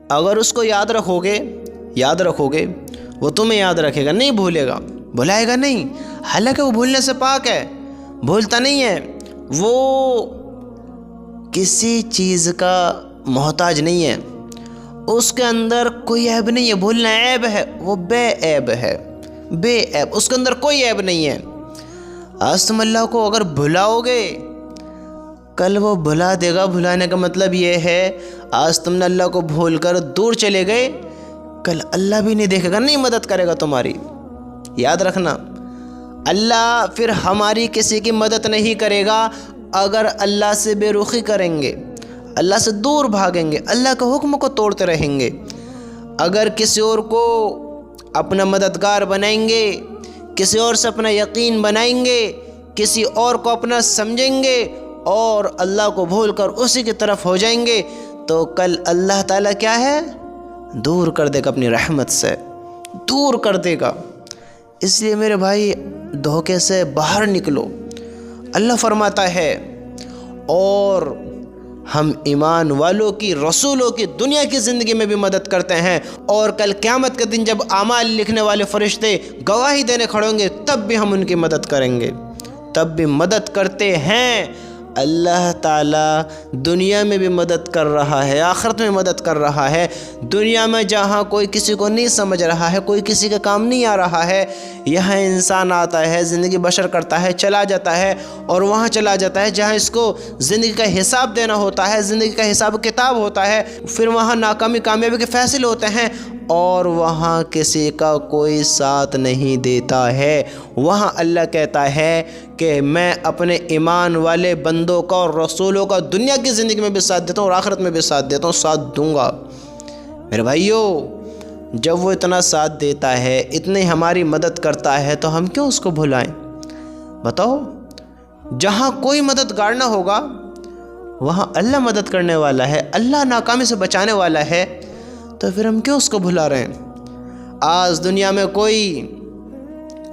اگر اس کو یاد رکھو گے وہ تمہیں یاد رکھے گا، نہیں بھولے گا، بھلائے گا نہیں، حالانکہ وہ بھولنے سے پاک ہے، بھولتا نہیں ہے، وہ کسی چیز کا محتاج نہیں ہے، اس کے اندر کوئی عیب نہیں ہے، بھولنا عیب ہے، وہ بے عیب ہے، بے عیب، اس کے اندر کوئی عیب نہیں ہے۔ آج تم اللہ کو اگر بھلاؤ گے کل وہ بھلا دے گا۔ بھلانے کا مطلب یہ ہے آج تم نے اللہ کو بھول کر دور چلے گئے، کل اللہ بھی نہیں دیکھے گا، نہیں مدد کرے گا تمہاری۔ یاد رکھنا، اللہ پھر ہماری کسی کی مدد نہیں کرے گا اگر اللہ سے بے رخی کریں گے، اللہ سے دور بھاگیں گے، اللہ کے حکم کو توڑتے رہیں گے۔ اگر کسی اور کو اپنا مددگار بنائیں گے، کسی اور سے اپنا یقین بنائیں گے، کسی اور کو اپنا سمجھیں گے اور اللہ کو بھول کر اسی کی طرف ہو جائیں گے تو کل اللہ تعالیٰ کیا ہے؟ دور کر دے گا، اپنی رحمت سے دور کر دے گا۔ اس لیے میرے بھائی دھوکے سے باہر نکلو۔ اللہ فرماتا ہے اور ہم ایمان والوں کی، رسولوں کی دنیا کی زندگی میں بھی مدد کرتے ہیں، اور کل قیامت کے دن جب اعمال لکھنے والے فرشتے گواہی دینے کھڑے ہوں گے تب بھی ہم ان کی مدد کریں گے، تب بھی مدد کرتے ہیں۔ اللہ تعالیٰ دنیا میں بھی مدد کر رہا ہے، آخرت میں مدد کر رہا ہے۔ دنیا میں جہاں کوئی کسی کو نہیں سمجھ رہا ہے، کوئی کسی کا کام نہیں آ رہا ہے، یہاں انسان آتا ہے، زندگی بشر کرتا ہے، چلا جاتا ہے، اور وہاں چلا جاتا ہے جہاں اس کو زندگی کا حساب دینا ہوتا ہے، زندگی کا حساب کتاب ہوتا ہے، پھر وہاں ناکامی کامیابی کے فیصلے ہوتے ہیں، اور وہاں کسی کا کوئی ساتھ نہیں دیتا ہے۔ وہاں اللہ کہتا ہے کہ میں اپنے ایمان والے بندوں کا اور رسولوں کا دنیا کی زندگی میں بھی ساتھ دیتا ہوں اور آخرت میں بھی ساتھ دیتا ہوں، ساتھ دوں گا۔ میرے بھائیو، جب وہ اتنا ساتھ دیتا ہے، اتنی ہماری مدد کرتا ہے تو ہم کیوں اس کو بھلائیں؟ بتاؤ، جہاں کوئی مددگار نہ ہوگا وہاں اللہ مدد کرنے والا ہے، اللہ ناکامی سے بچانے والا ہے، تو پھر ہم کیوں اس کو بھلا رہے ہیں؟ آج دنیا میں کوئی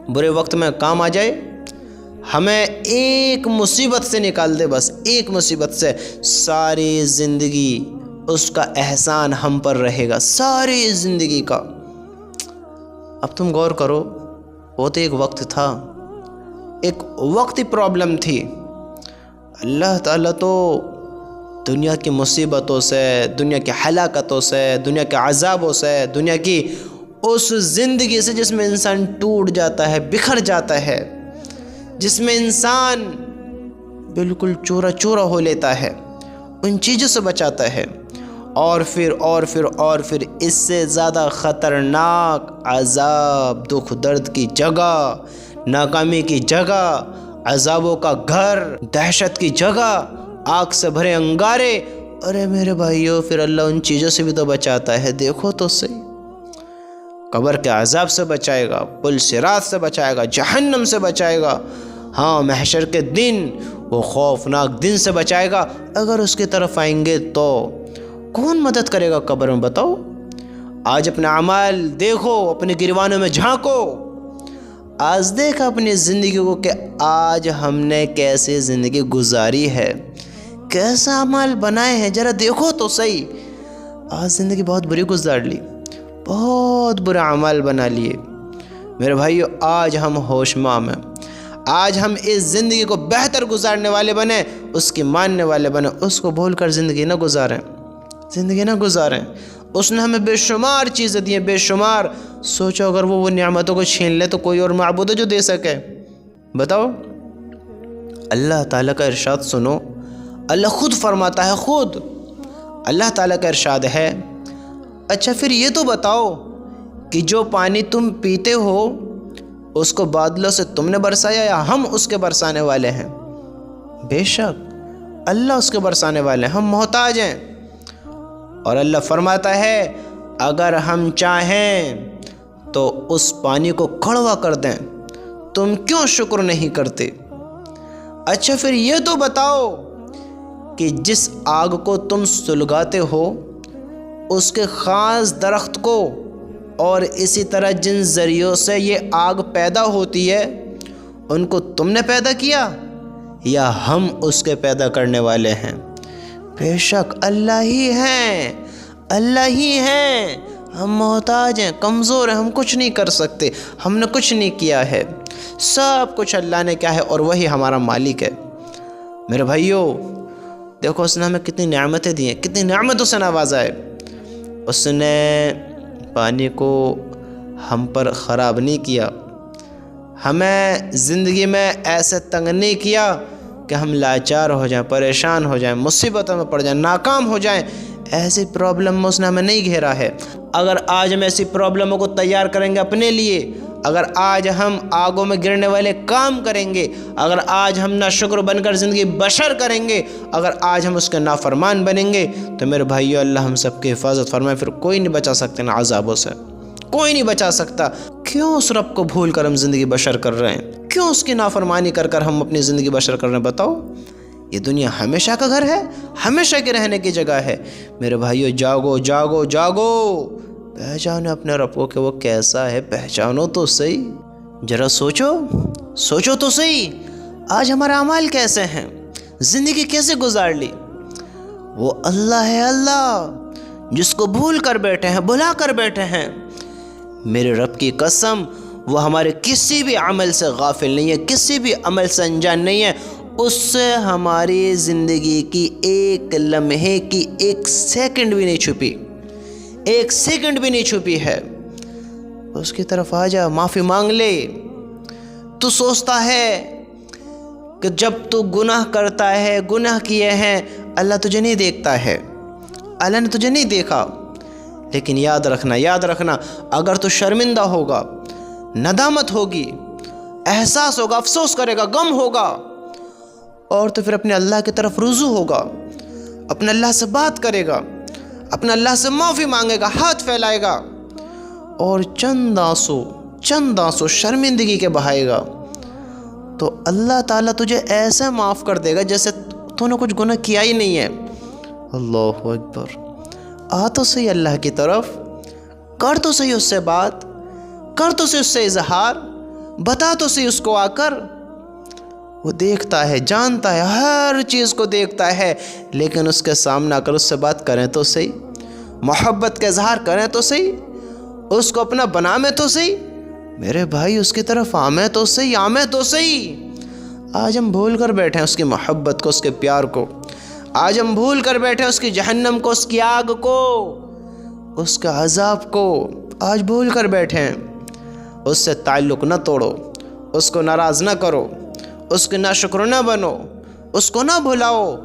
برے وقت میں کام آ جائے، ہمیں ایک مصیبت سے نکال دے، بس ایک مصیبت سے، ساری زندگی اس کا احسان ہم پر رہے گا، ساری زندگی کا۔ اب تم غور کرو، وہ تو ایک وقت تھا، ایک وقتی پرابلم تھی۔ اللہ تعالیٰ تو دنیا کی مصیبتوں سے، دنیا کی ہلاکتوں سے، دنیا کے عذابوں سے، دنیا کی اس زندگی سے جس میں انسان ٹوٹ جاتا ہے، بکھر جاتا ہے، جس میں انسان بالکل چورا چورا ہو لیتا ہے، ان چیزوں سے بچاتا ہے، اور پھر اس سے زیادہ خطرناک عذاب، دکھ درد کی جگہ، ناکامی کی جگہ، عذابوں کا گھر، دہشت کی جگہ، آگ سے بھرے انگارے۔ ارے میرے بھائیو، پھر اللہ ان چیزوں سے بھی تو بچاتا ہے، دیکھو تو صحیح۔ قبر کے عذاب سے بچائے گا، پل صراط سے بچائے گا، جہنم سے بچائے گا، ہاں محشر کے دن، وہ خوفناک دن سے بچائے گا۔ اگر اس کی طرف آئیں گے تو کون مدد کرے گا قبر میں؟ بتاؤ۔ آج اپنے اعمال دیکھو، اپنے گریبانوں میں جھانکو، آج دیکھ اپنی زندگی کو کہ آج ہم نے کیسے زندگی گزاری ہے، کیسا عمل بنائے ہیں، ذرا دیکھو تو صحیح۔ آج زندگی بہت بری گزار لی، بہت برا عمل بنا لیے۔ میرے بھائیو، آج ہم ہوش مام ہیں، آج ہم اس زندگی کو بہتر گزارنے والے بنیں، اس کی ماننے والے بنیں، اس کو بھول کر زندگی نہ گزاریں، زندگی نہ گزاریں۔ اس نے ہمیں بے شمار چیزیں دی ہیں، بے شمار۔ سوچو اگر وہ نعمتوں کو چھین لے تو کوئی اور معبود ہے جو دے سکے؟ بتاؤ۔ اللہ تعالیٰ کا ارشاد سنو، اللہ خود فرماتا ہے، خود اللہ تعالیٰ کا ارشاد ہے، اچھا پھر یہ تو بتاؤ کہ جو پانی تم پیتے ہو اس کو بادلوں سے تم نے برسایا یا ہم اس کے برسانے والے ہیں؟ بے شک اللہ اس کے برسانے والے ہیں، ہم محتاج ہیں۔ اور اللہ فرماتا ہے اگر ہم چاہیں تو اس پانی کو کڑوا کر دیں، تم کیوں شکر نہیں کرتے؟ اچھا پھر یہ تو بتاؤ کہ جس آگ کو تم سلگاتے ہو اس کے خاص درخت کو، اور اسی طرح جن ذریعوں سے یہ آگ پیدا ہوتی ہے ان کو تم نے پیدا کیا یا ہم اس کے پیدا کرنے والے ہیں؟ بے شک اللہ ہی ہیں، اللہ ہی ہیں، ہم محتاج ہیں، کمزور ہیں، ہم کچھ نہیں کر سکتے، ہم نے کچھ نہیں کیا ہے، سب کچھ اللہ نے کیا ہے اور وہی ہمارا مالک ہے۔ میرے بھائیوں دیکھو اس نے ہمیں کتنی نعمتیں دی ہیں، کتنی نعمتوں سے نوازا ہے۔ اس نے پانی کو ہم پر خراب نہیں کیا، ہمیں زندگی میں ایسے تنگ نہیں کیا کہ ہم لاچار ہو جائیں، پریشان ہو جائیں، مصیبتوں میں پڑ جائیں، ناکام ہو جائیں۔ ایسی پرابلم میں اس نے ہمیں نہیں گھیرا ہے۔ اگر آج ہم ایسی پرابلموں کو تیار کریں گے اپنے لیے، اگر آج ہم آگوں میں گرنے والے کام کریں گے، اگر آج ہم ناشکر بن کر زندگی بشر کریں گے، اگر آج ہم اس کے نافرمان بنیں گے، تو میرے بھائیو اللہ ہم سب کی حفاظت فرمائے، پھر کوئی نہیں بچا سکتے نا عذابوں سے، کوئی نہیں بچا سکتا۔ کیوں اس رب کو بھول کر ہم زندگی بشر کر رہے ہیں؟ کیوں اس کی نافرمانی کر کر ہم اپنی زندگی بشر کر رہے ہیں؟ بتاؤ، یہ دنیا ہمیشہ کا گھر ہے، ہمیشہ کے رہنے کی جگہ ہے۔ میرے بھائیو جاگو جاگو جاگو، پہچانو اپنے رب کو کہ وہ کیسا ہے، پہچانو تو صحیح، ذرا سوچو تو صحیح، آج ہمارے اعمال کیسے ہیں، زندگی کیسے گزار لی۔ وہ اللہ ہے، اللہ جس کو بھول کر بیٹھے ہیں، بھلا کر بیٹھے ہیں۔ میرے رب کی قسم، وہ ہمارے کسی بھی عمل سے غافل نہیں ہے، کسی بھی عمل سے انجان نہیں ہے۔ اس سے ہماری زندگی کی ایک لمحے کی ایک سیکنڈ بھی نہیں چھپی، ایک سیکنڈ بھی نہیں چھپی ہے۔ اس کی طرف آ جا، معافی مانگ لے۔ تو سوچتا ہے کہ جب تو گناہ کرتا ہے، گناہ کیے ہیں، اللہ تجھے نہیں دیکھتا ہے، اللہ نے تجھے نہیں دیکھا۔ لیکن یاد رکھنا، اگر تو شرمندہ ہوگا، ندامت ہوگی، احساس ہوگا، افسوس کرے گا، غم ہوگا، اور تو پھر اپنے اللہ کی طرف رجوع ہوگا، اپنے اللہ سے بات کرے گا، اپنے اللہ سے معافی مانگے گا، ہاتھ پھیلائے گا، اور چند آنسو شرمندگی کے بہائے گا، تو اللہ تعالیٰ تجھے ایسے معاف کر دے گا جیسے تو نے کچھ گناہ کیا ہی نہیں ہے۔ اللہ اکبر۔ آ تو صحیح اللہ کی طرف، کر تو صحیح اس سے بات، کر تو صحیح اس سے اظہار، بتا تو صحیح اس کو آ کر۔ وہ دیکھتا ہے، جانتا ہے، ہر چیز کو دیکھتا ہے، لیکن اس کے سامنے آ کر اس سے بات کریں تو صحیح، محبت کا اظہار کریں تو صحیح، اس کو اپنا بنامیں تو صحیح۔ میرے بھائی اس کی طرف آمیں تو صحیح۔ آج ہم بھول کر بیٹھے ہیں اس کی محبت کو، اس کے پیار کو، آج ہم بھول کر بیٹھے ہیں اس کی جہنم کو، اس کی آگ کو، اس کے عذاب کو، آج بھول کر بیٹھے ہیں۔ اس سے تعلق نہ توڑو، اس کو ناراض نہ کرو، اس کے ناشکر نہ بنو، اس کو نہ بھلاؤ،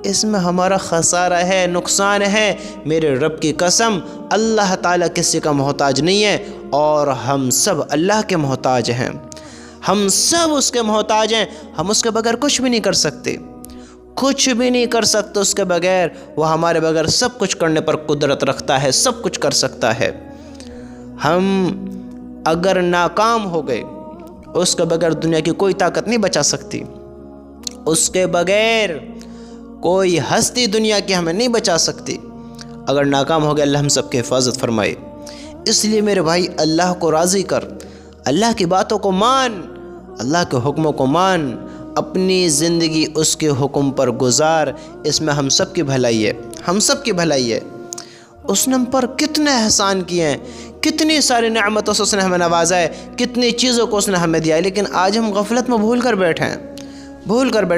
اس میں ہمارا خسارہ ہے، نقصان ہے۔ میرے رب کی قسم، اللہ تعالیٰ کسی کا محتاج نہیں ہے، اور ہم سب اللہ کے محتاج ہیں، ہم سب اس کے محتاج ہیں۔ ہم اس کے بغیر کچھ بھی نہیں کر سکتے، کچھ بھی نہیں کر سکتے اس کے بغیر۔ وہ ہمارے بغیر سب کچھ کرنے پر قدرت رکھتا ہے، سب کچھ کر سکتا ہے۔ ہم اگر ناکام ہو گئے، اس کے بغیر دنیا کی کوئی طاقت نہیں بچا سکتی، اس کے بغیر کوئی ہستی دنیا کی ہمیں نہیں بچا سکتی۔ اگر ناکام ہو گئے، اللہ ہم سب کی حفاظت فرمائے۔ اس لیے میرے بھائی اللہ کو راضی کر، اللہ کی باتوں کو مان، اللہ کے حکموں کو مان، اپنی زندگی اس کے حکم پر گزار۔ اس میں ہم سب کی بھلائی ہے، ہم سب کی بھلائی ہے۔ اس نے ہم پر کتنے احسان کیے ہیں، کتنی ساری نعمتوں سے اس نے ہمیں نوازا ہے، کتنی چیزوں کو اس نے ہمیں دیا ہے، لیکن آج ہم غفلت میں بھول کر بیٹھے ہیں۔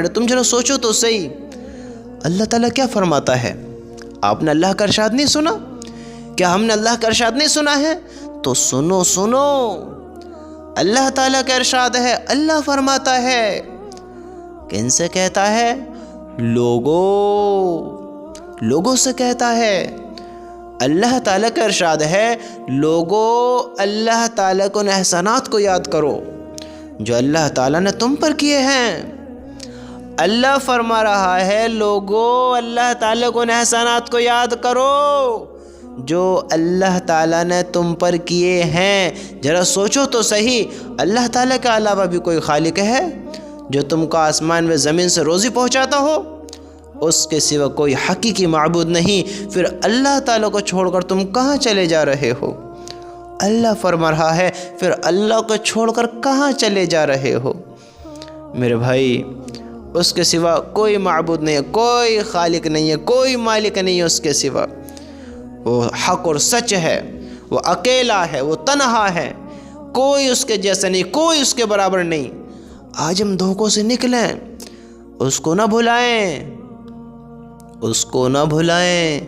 تم ذرا سوچو تو صحیح، اللہ تعالیٰ کیا فرماتا ہے؟ آپ نے اللہ کا ارشاد نہیں سنا؟ کیا ہم نے اللہ کا ارشاد نہیں سنا ہے؟ تو سنو، اللہ تعالیٰ کا ارشاد ہے، اللہ فرماتا ہے، کن سے کہتا ہے؟ لوگوں سے کہتا ہے۔ اللہ تعالیٰ کا ارشاد ہے، لوگوں اللہ تعالیٰ کو احسانات کو یاد کرو جو اللہ تعالیٰ نے تم پر کیے ہیں۔ اللہ فرما رہا ہے، لوگوں اللہ تعالیٰ کو احسانات کو یاد کرو جو اللہ تعالیٰ نے تم پر کیے ہیں۔ ذرا سوچو تو صحیح، اللہ تعالیٰ کے علاوہ بھی کوئی خالق ہے جو تم کو آسمان میں زمین سے روزی پہنچاتا ہو؟ اس کے سوا کوئی حقیقی معبود نہیں۔ پھر اللہ تعالیٰ کو چھوڑ کر تم کہاں چلے جا رہے ہو؟ اللہ فرما رہا ہے، پھر اللہ کو چھوڑ کر کہاں چلے جا رہے ہو؟ میرے بھائی اس کے سوا کوئی معبود نہیں ہے، کوئی خالق نہیں ہے، کوئی مالک نہیں ہے اس کے سوا۔ وہ حق اور سچ ہے، وہ اکیلا ہے، وہ تنہا ہے، کوئی اس کے جیسا نہیں، کوئی اس کے برابر نہیں۔ آج ہم دھوکوں سے نکلیں، اس کو نہ بھلائیں، اس کو نہ بھلائیں۔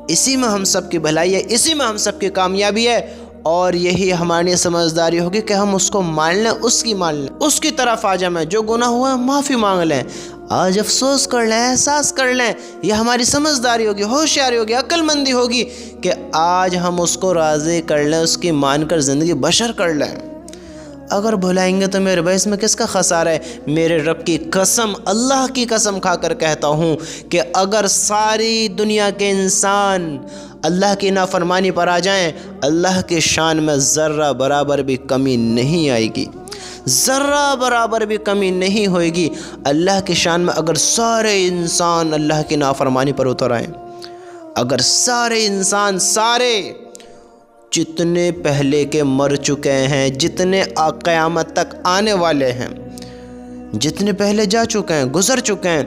اسی میں ہم سب کی بھلائی ہے، اسی میں ہم سب کی کامیابی ہے، اور یہی ہماری سمجھداری ہوگی کہ ہم اس کو مان لیں، اس کی مان لیں، اس کی طرف آ جائیں، جو گناہ ہوا ہے معافی مانگ لیں، آج افسوس کر لیں، احساس کر لیں۔ یہ ہماری سمجھداری ہوگی، ہوشیاری ہوگی، عقل مندی ہوگی کہ آج ہم اس کو راضی کر لیں، اس کی مان کر زندگی بشر کر لیں۔ اگر بھلائیں گے تو میرے بھائی اس میں کس کا خسارہ ہے؟ میرے رب کی قسم، اللہ کی قسم کھا کر کہتا ہوں کہ اگر ساری دنیا کے انسان اللہ کی نافرمانی پر آ جائیں، اللہ کی شان میں ذرہ برابر بھی کمی نہیں آئے گی، ذرہ برابر بھی کمی نہیں ہوئے گی۔ اللہ کی شان میں اگر سارے انسان اللہ کی نافرمانی پر اتر آئیں، اگر سارے انسان، سارے جتنے پہلے کے مر چکے ہیں، جتنے قیامت تک آنے والے ہیں، جتنے پہلے جا چکے ہیں، گزر چکے ہیں،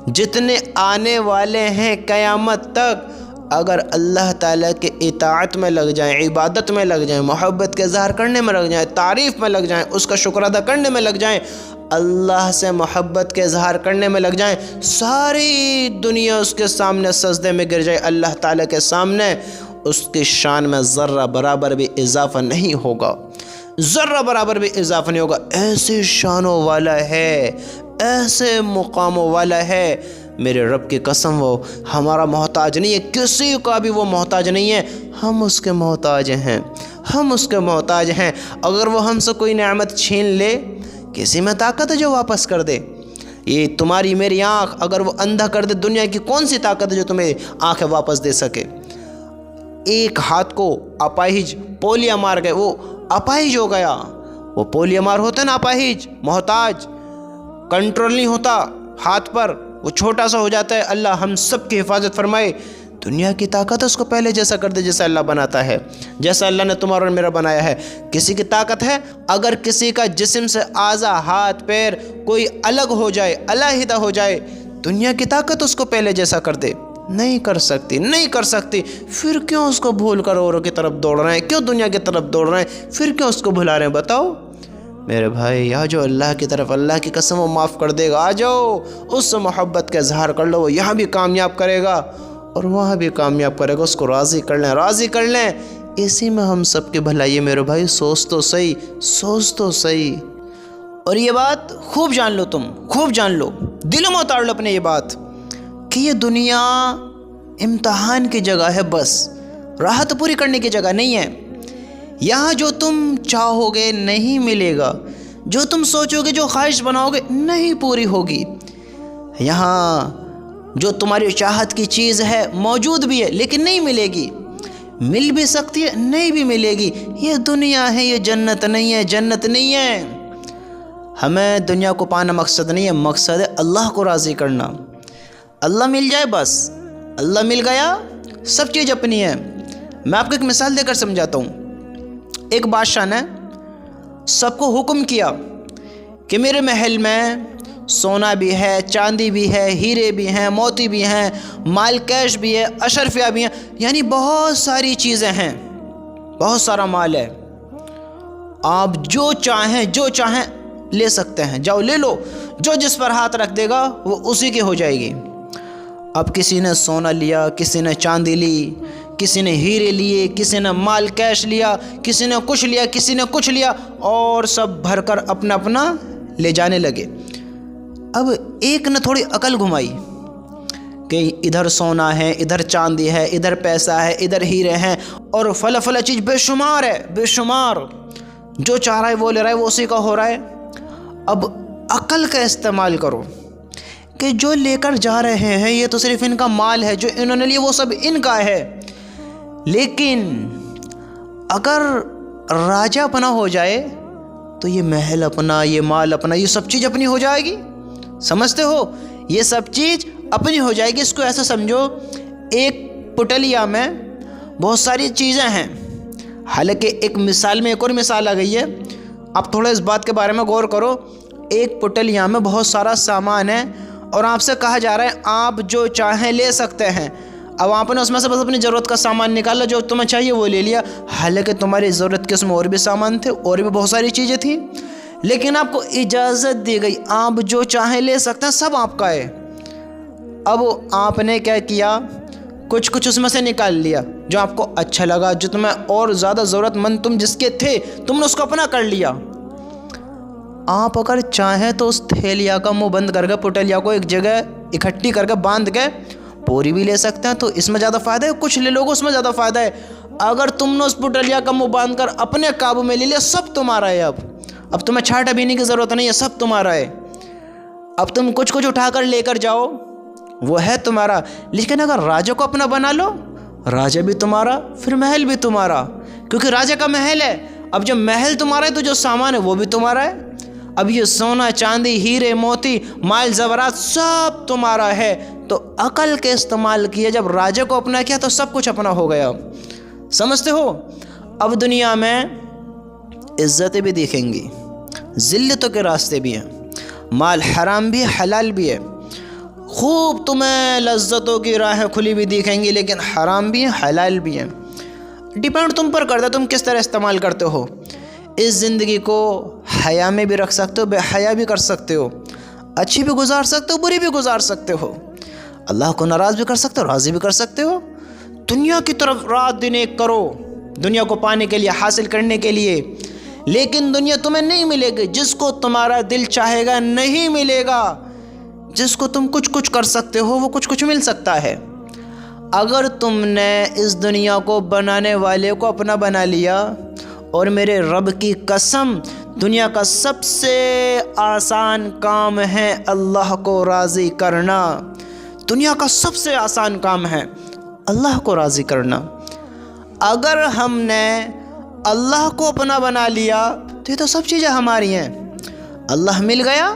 جتنے آنے والے ہیں قیامت تک، اگر اللہ تعالیٰ کے اطاعت میں لگ جائیں، عبادت میں لگ جائیں، محبت کے اظہار کرنے میں لگ جائیں، تعریف میں لگ جائیں، اس کا شکر ادا کرنے میں لگ جائیں، اللہ سے محبت کے اظہار کرنے میں لگ جائیں، ساری دنیا اس کے سامنے سجدے میں گر جائے، اللہ تعالیٰ کے سامنے، اس کی شان میں ذرہ برابر بھی اضافہ نہیں ہوگا، ذرہ برابر بھی اضافہ نہیں ہوگا۔ ایسے شانوں والا ہے، ایسے مقاموں والا ہے، میرے رب کی قسم وہ ہمارا محتاج نہیں ہے، کسی کا بھی وہ محتاج نہیں ہے، ہم اس کے محتاج ہیں، ہم اس کے محتاج ہیں۔ اگر وہ ہم سے کوئی نعمت چھین لے، کسی میں طاقت ہے جو واپس کر دے؟ یہ تمہاری میری آنکھ اگر وہ اندھا کر دے، دنیا کی کون سی طاقت ہے جو تمہیں آنکھیں واپس دے سکے؟ ایک ہاتھ کو اپاہج پولیو مار گئے، وہ اپاہج ہو گیا، وہ پولیو مار ہوتا ہے نا، اپاہج، محتاج، کنٹرول نہیں ہوتا ہاتھ پر، وہ چھوٹا سا ہو جاتا ہے۔ اللہ ہم سب کی حفاظت فرمائے۔ دنیا کی طاقت ہے اس کو پہلے جیسا کر دے جیسا اللہ بناتا ہے، جیسا اللہ نے تمہارا اور میرا بنایا ہے۔ کسی کی طاقت ہے اگر کسی کا جسم سے اعضا، ہاتھ پیر کوئی الگ ہو جائے، علیحدہ ہو جائے، دنیا کی طاقت اس کو پہلے جیسا کر دے؟ نہیں کر سکتی، نہیں کر سکتی۔ پھر کیوں اس کو بھول کر اوروں کی طرف دوڑ رہے ہیں؟ کیوں دنیا کی طرف دوڑ رہے ہیں؟ پھر کیوں اس کو بھلا رہے ہیں؟ بتاؤ میرے بھائی، آ جاؤ اللہ کی طرف، اللہ کی قسم وہ معاف کر دے گا۔ آ جاؤ، اس سے محبت کا اظہار کر لو، وہ یہاں بھی کامیاب کرے گا اور وہاں بھی کامیاب کرے گا۔ اس کو راضی کر لیں، راضی کر لیں، اسی میں ہم سب کی بھلائی ہے میرے بھائی۔ سوچ تو صحیح، سوچ تو صحیح۔ اور یہ بات خوب جان لو، تم خوب جان لو، دلوں میں اتار لو اپنے یہ بات کہ یہ دنیا امتحان کی جگہ ہے، بس راحت پوری کرنے کی جگہ نہیں ہے۔ یہاں جو تم چاہو گے نہیں ملے گا، جو تم سوچو گے، جو خواہش بناؤ گے نہیں پوری ہوگی۔ یہاں جو تمہاری چاہت کی چیز ہے موجود بھی ہے لیکن نہیں ملے گی، مل بھی سکتی ہے نہیں بھی ملے گی۔ یہ دنیا ہے، یہ جنت نہیں ہے، جنت نہیں ہے۔ ہمیں دنیا کو پانا مقصد نہیں ہے، مقصد ہے اللہ کو راضی کرنا۔ اللہ مل جائے بس، اللہ مل گیا سب چیز اپنی ہے۔ میں آپ کو ایک مثال دے کر سمجھاتا ہوں۔ ایک بادشاہ نے سب کو حکم کیا کہ میرے محل میں سونا بھی ہے، چاندی بھی ہے، ہیرے بھی ہیں، موتی بھی ہیں، مال کیش بھی ہے، اشرفیہ بھی ہیں، یعنی بہت ساری چیزیں ہیں، بہت سارا مال ہے۔ آپ جو چاہیں لے سکتے ہیں، جاؤ لے لو، جو جس پر ہاتھ رکھ دے گا وہ اسی کی ہو جائے گی۔ اب کسی نے سونا لیا، کسی نے چاندی لی، کسی نے ہیرے لیے، کسی نے مال کیش لیا، کسی نے کچھ لیا، کسی نے کچھ لیا، اور سب بھر کر اپنا اپنا لے جانے لگے۔ اب ایک نے تھوڑی عقل گھمائی کہ ادھر سونا ہے، ادھر چاندی ہے، ادھر پیسہ ہے، ادھر ہیرے ہیں، اور فلا چیز بے شمار ہے، بے شمار، جو چاہ رہا ہے وہ لے رہا ہے، وہ اسی کا ہو رہا ہے۔ اب عقل کا استعمال کرو کہ جو لے کر جا رہے ہیں یہ تو صرف ان کا مال ہے، جو انہوں نے لیے وہ سب ان کا ہے، لیکن اگر راجہ اپنا ہو جائے تو یہ محل اپنا، یہ مال اپنا، یہ سب چیز اپنی ہو جائے گی۔ سمجھتے ہو؟ یہ سب چیز اپنی ہو جائے گی۔ اس کو ایسا سمجھو، ایک پٹلیا میں بہت ساری چیزیں ہیں، حالانکہ ایک مثال میں ایک اور مثال آ گئی ہے، آپ تھوڑا اس بات کے بارے میں غور کرو۔ ایک پٹلیا میں بہت سارا سامان ہے اور آپ سے کہا جا رہا ہے آپ جو چاہیں لے سکتے ہیں۔ اب آپ نے اس میں سے بس اپنی ضرورت کا سامان نکالا، جو تمہیں چاہیے وہ لے لیا، حالانکہ تمہاری ضرورت کے اس میں اور بھی سامان تھے، اور بھی بہت ساری چیزیں تھیں، لیکن آپ کو اجازت دی گئی، آپ جو چاہیں لے سکتے ہیں، سب آپ کا ہے۔ اب آپ نے کیا کیا، کچھ اس میں سے نکال لیا جو آپ کو اچھا لگا، جو تمہیں اور زیادہ ضرورت مند تم جس کے تھے، تم نے اس کو اپنا کر لیا۔ آپ اگر چاہیں تو اس تھیلیا کا منہ بند کر کے، پٹلیا کو ایک جگہ اکٹھی کر کے باندھ کے پوری بھی لے سکتے ہیں، تو اس میں زیادہ فائدہ ہے، کچھ لے لوگوں اس میں زیادہ فائدہ ہے۔ اگر تم نے اس پٹلیا کا منہ باندھ کر اپنے قابو میں لے لیا، سب تمہارا ہے۔ اب تمہیں چھاٹا بینے کی ضرورت نہیں ہے، سب تمہارا ہے۔ اب تم کچھ اٹھا کر لے کر جاؤ، وہ ہے تمہارا، لیکن اگر راجا کو اپنا بنا لو، راجا بھی تمہارا، پھر محل بھی تمہارا، کیونکہ راجا کا محل ہے۔ اب جب محل تمہارا ہے تو جو سامان ہے وہ بھی تمہارا ہے۔ اب یہ سونا چاندی ہیرے موتی مال زیورات سب تمہارا ہے، تو عقل کے استعمال کیے، جب راجا کو اپنا کیا تو سب کچھ اپنا ہو گیا، سمجھتے ہو؟ اب دنیا میں عزتیں بھی دیکھیں گی، ذلتوں کے راستے بھی ہیں، مال حرام بھی ہے، حلال بھی ہے، خوب تمہیں لذتوں کی راہیں کھلی بھی دکھیں گی، لیکن حرام بھی ہیں، حلال بھی ہیں۔ ڈیپینڈ تم پر کرتا ہے تم کس طرح استعمال کرتے ہو۔ اس زندگی کو حیا میں بھی رکھ سکتے ہو، بے حیا بھی کر سکتے ہو، اچھی بھی گزار سکتے ہو، بری بھی گزار سکتے ہو، اللہ کو ناراض بھی کر سکتے ہو، راضی بھی کر سکتے ہو۔ دنیا کی طرف رات دن ایک کرو، دنیا کو پانے کے لیے، حاصل کرنے کے لیے، لیکن دنیا تمہیں نہیں ملے گی، جس کو تمہارا دل چاہے گا نہیں ملے گا۔ جس کو تم کچھ کر سکتے ہو وہ کچھ مل سکتا ہے۔ اگر تم نے اس دنیا کو بنانے والے کو اپنا بنا لیا، اور میرے رب کی قسم دنیا کا سب سے آسان کام ہے اللہ کو راضی کرنا، دنیا کا سب سے آسان کام ہے اللہ کو راضی کرنا۔ اگر ہم نے اللہ کو اپنا بنا لیا تو یہ تو سب چیزیں ہماری ہیں، اللہ مل گیا،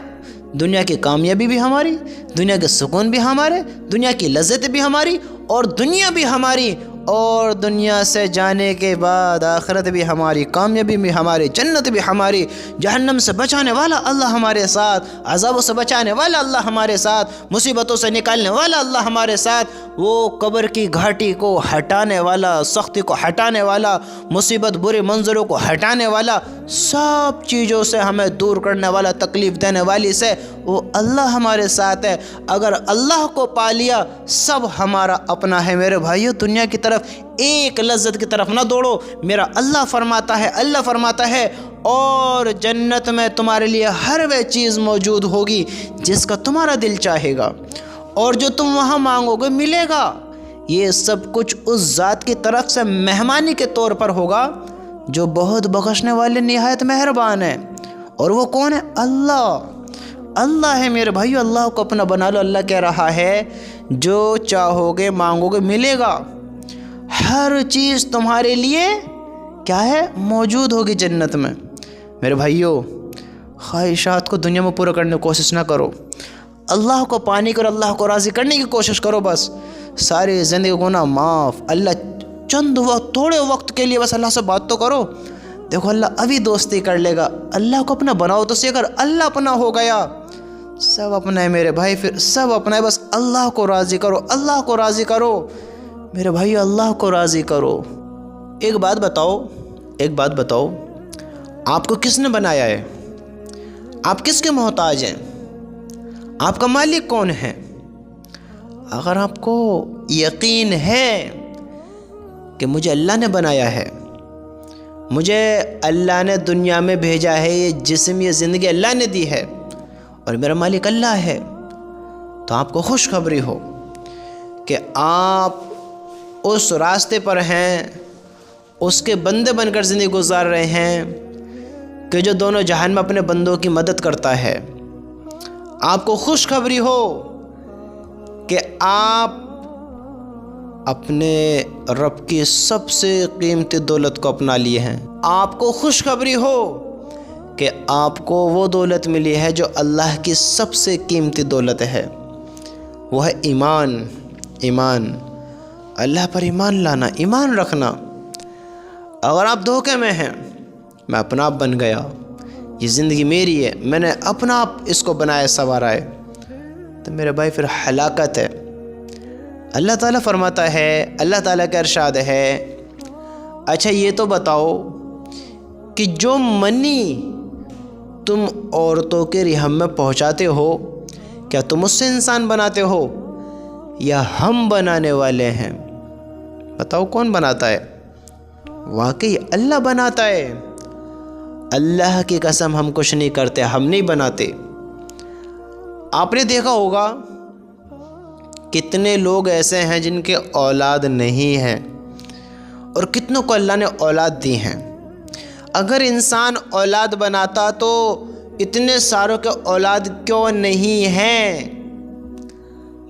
دنیا کی کامیابی بھی ہماری، دنیا کے سکون بھی ہمارے، دنیا کی لذت بھی ہماری، اور دنیا بھی ہماری، اور دنیا سے جانے کے بعد آخرت بھی ہماری، کامیابی بھی ہماری، جنت بھی ہماری، جہنم سے بچانے والا اللہ ہمارے ساتھ، عذابوں سے بچانے والا اللہ ہمارے ساتھ، مصیبتوں سے نکالنے والا اللہ ہمارے ساتھ، وہ قبر کی گھاٹی کو ہٹانے والا، سختی کو ہٹانے والا، مصیبت برے منظروں کو ہٹانے والا، سب چیزوں سے ہمیں دور کرنے والا، تکلیف دینے والی سے وہ اللہ ہمارے ساتھ ہے۔ اگر اللہ کو پا لیا سب ہمارا اپنا ہے۔ میرے بھائیو، دنیا کی طرف ایک لذت کی طرف نہ دوڑو، میرا اللہ فرماتا ہے اور جنت میں تمہارے لیے ہر وہ چیز موجود ہوگی جس کا تمہارا دل چاہے گا، اور جو تم وہاں مانگو گے ملے گا۔ یہ سب کچھ اس ذات کی طرف سے مہمانی کے طور پر ہوگا جو بہت بخشنے والے، نہایت مہربان ہے، اور وہ کون ہے؟ اللہ ہے۔ میرے بھائیو، اللہ کو اپنا بنا لو۔ اللہ کہہ رہا ہے جو چاہو گے مانگو گے ملے گا، ہر چیز تمہارے لیے کیا ہے؟ موجود ہوگی جنت میں۔ میرے بھائیو، خواہشات کو دنیا میں پورا کرنے کی کوشش نہ کرو، اللہ کو پانے کی اور اللہ کو راضی کرنے کی کوشش کرو۔ بس ساری زندگی گناہ معاف، اللہ چند وقت، تھوڑے وقت کے لیے بس اللہ سے بات تو کرو، دیکھو اللہ ابھی دوستی کر لے گا۔ اللہ کو اپنا بناؤ تو صحیح، اگر اللہ اپنا ہو گیا سب اپنا ہے میرے بھائی، پھر سب اپنا ہے، بس اللہ کو راضی کرو، اللہ کو راضی کرو میرے بھائی، اللہ کو راضی کرو۔ ایک بات بتاؤ، آپ کو کس نے بنایا ہے؟ آپ کس کے محتاج ہیں؟ آپ کا مالک کون ہے؟ اگر آپ کو یقین ہے کہ مجھے اللہ نے بنایا ہے، مجھے اللہ نے دنیا میں بھیجا ہے، یہ جسم، یہ زندگی اللہ نے دی ہے، اور میرا مالک اللہ ہے، تو آپ کو خوشخبری ہو کہ آپ اس راستے پر ہیں، اس کے بندے بن کر زندگی گزار رہے ہیں کہ جو دونوں جہان میں اپنے بندوں کی مدد کرتا ہے۔ آپ کو خوشخبری ہو کہ آپ اپنے رب کی سب سے قیمتی دولت کو اپنا لیے ہیں۔ آپ کو خوشخبری ہو کہ آپ کو وہ دولت ملی ہے جو اللہ کی سب سے قیمتی دولت ہے، وہ ہے ایمان، اللہ پر ایمان لانا، ایمان رکھنا۔ اگر آپ دھوکے میں ہیں، میں اپنا آپ بن گیا، یہ زندگی میری ہے، میں نے اپنا آپ اس کو بنایا سنوارا ہے، تو میرے بھائی پھر ہلاکت ہے، اللہ تعالیٰ فرماتا ہے، اللہ تعالیٰ کا ارشاد ہے، اچھا یہ تو بتاؤ کہ جو منی تم عورتوں کے رحم میں پہنچاتے ہو، کیا تم اس سے انسان بناتے ہو یا ہم بنانے والے ہیں؟ بتاؤ کون بناتا ہے؟ واقعی اللہ بناتا ہے۔ اللہ کی قسم ہم کچھ نہیں کرتے، ہم نہیں بناتے۔ آپ نے دیکھا ہوگا کتنے لوگ ایسے ہیں جن کے اولاد نہیں ہیں، اور کتنوں کو اللہ نے اولاد دی ہیں۔ اگر انسان اولاد بناتا تو اتنے ساروں کے اولاد کیوں نہیں ہیں؟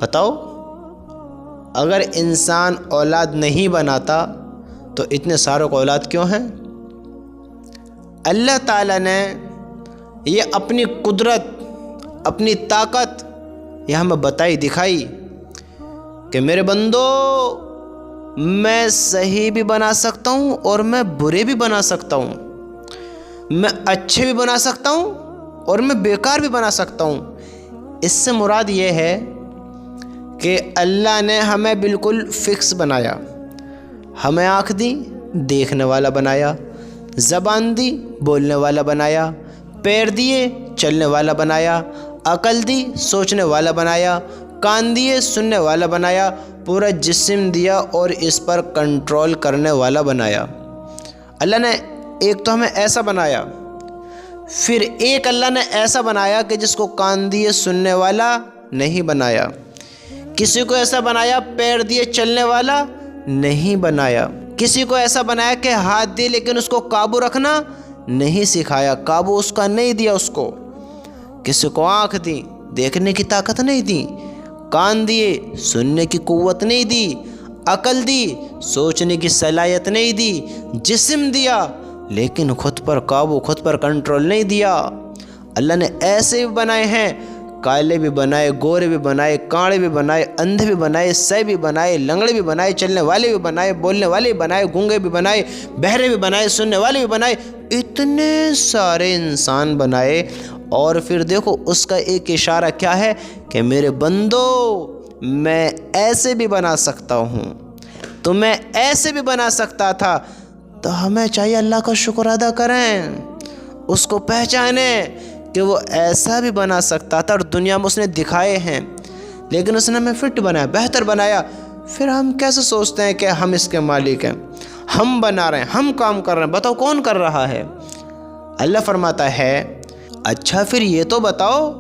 بتاؤ، اگر انسان اولاد نہیں بناتا تو اتنے ساروں کو اولاد کیوں ہیں؟ اللہ تعالیٰ نے یہ اپنی قدرت، اپنی طاقت یہ ہمیں بتائی، دکھائی کہ میرے بندو، میں صحیح بھی بنا سکتا ہوں اور میں برے بھی بنا سکتا ہوں، میں اچھے بھی بنا سکتا ہوں اور میں بیکار بھی بنا سکتا ہوں۔ اس سے مراد یہ ہے کہ اللہ نے ہمیں بالکل فکس بنایا، ہمیں آنکھ دی دیکھنے والا بنایا، زبان دی بولنے والا بنایا، پیر دیے چلنے والا بنایا، عقل دی سوچنے والا بنایا، کان دیے سننے والا بنایا، پورا جسم دیا اور اس پر کنٹرول کرنے والا بنایا۔ اللہ نے ایک تو ہمیں ایسا بنایا، پھر ایک اللہ نے ایسا بنایا کہ جس کو کان دیے سننے والا نہیں بنایا، کسی کو ایسا بنایا پیر دیے چلنے والا نہیں بنایا، کسی کو ایسا بنایا کہ ہاتھ دیے لیکن اس کو قابو رکھنا نہیں سکھایا، قابو اس کا نہیں دیا اس کو۔ کسی کو آنکھ دی دیکھنے کی طاقت نہیں دی، کان دیے سننے کی قوت نہیں دی، عقل دی سوچنے کی صلاحیت نہیں دی، جسم دیا لیکن خود پر قابو، خود پر کنٹرول نہیں دیا۔ اللہ نے ایسے بھی بنائے ہیں، کالے بھی بنائے، گورے بھی بنائے، کاڑے بھی بنائے، اندھے بھی بنائے، سے بھی بنائے، لنگڑے بھی بنائے، چلنے والے بھی بنائے، بولنے والے بھی بنائے، گونگے بھی بنائے، بہرے بھی بنائے، سننے والے بھی بنائے، اتنے سارے انسان بنائے۔ اور پھر دیکھو اس کا ایک اشارہ کیا ہے کہ میرے بندو، میں ایسے بھی بنا سکتا ہوں، تو میں ایسے بھی بنا سکتا تھا۔ تو ہمیں چاہیے اللہ کا شکر ادا کریں، اس کو پہچانیں کہ وہ ایسا بھی بنا سکتا تھا اور دنیا میں اس نے دکھائے ہیں، لیکن اس نے ہمیں فٹ بنایا، بہتر بنایا۔ پھر ہم کیسے سوچتے ہیں کہ ہم اس کے مالک ہیں، ہم بنا رہے ہیں، ہم کام کر رہے ہیں؟ بتاؤ کون کر رہا ہے؟ اللہ فرماتا ہے، اچھا پھر یہ تو بتاؤ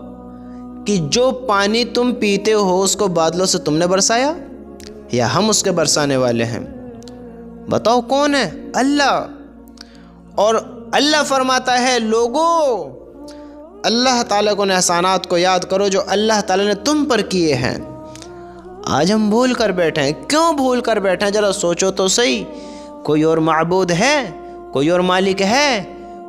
کہ جو پانی تم پیتے ہو اس کو بادلوں سے تم نے برسایا یا ہم اس کے برسانے والے ہیں؟ بتاؤ کون ہے؟ اللہ۔ اور اللہ فرماتا ہے، لوگو اللہ تعالیٰ کو احسانات کو یاد کرو جو اللہ تعالیٰ نے تم پر کیے ہیں۔ آج ہم بھول کر بیٹھے ہیں۔ کیوں بھول کر بیٹھے ہیں؟ ذرا سوچو تو صحیح۔ کوئی اور معبود ہے، کوئی اور مالک ہے،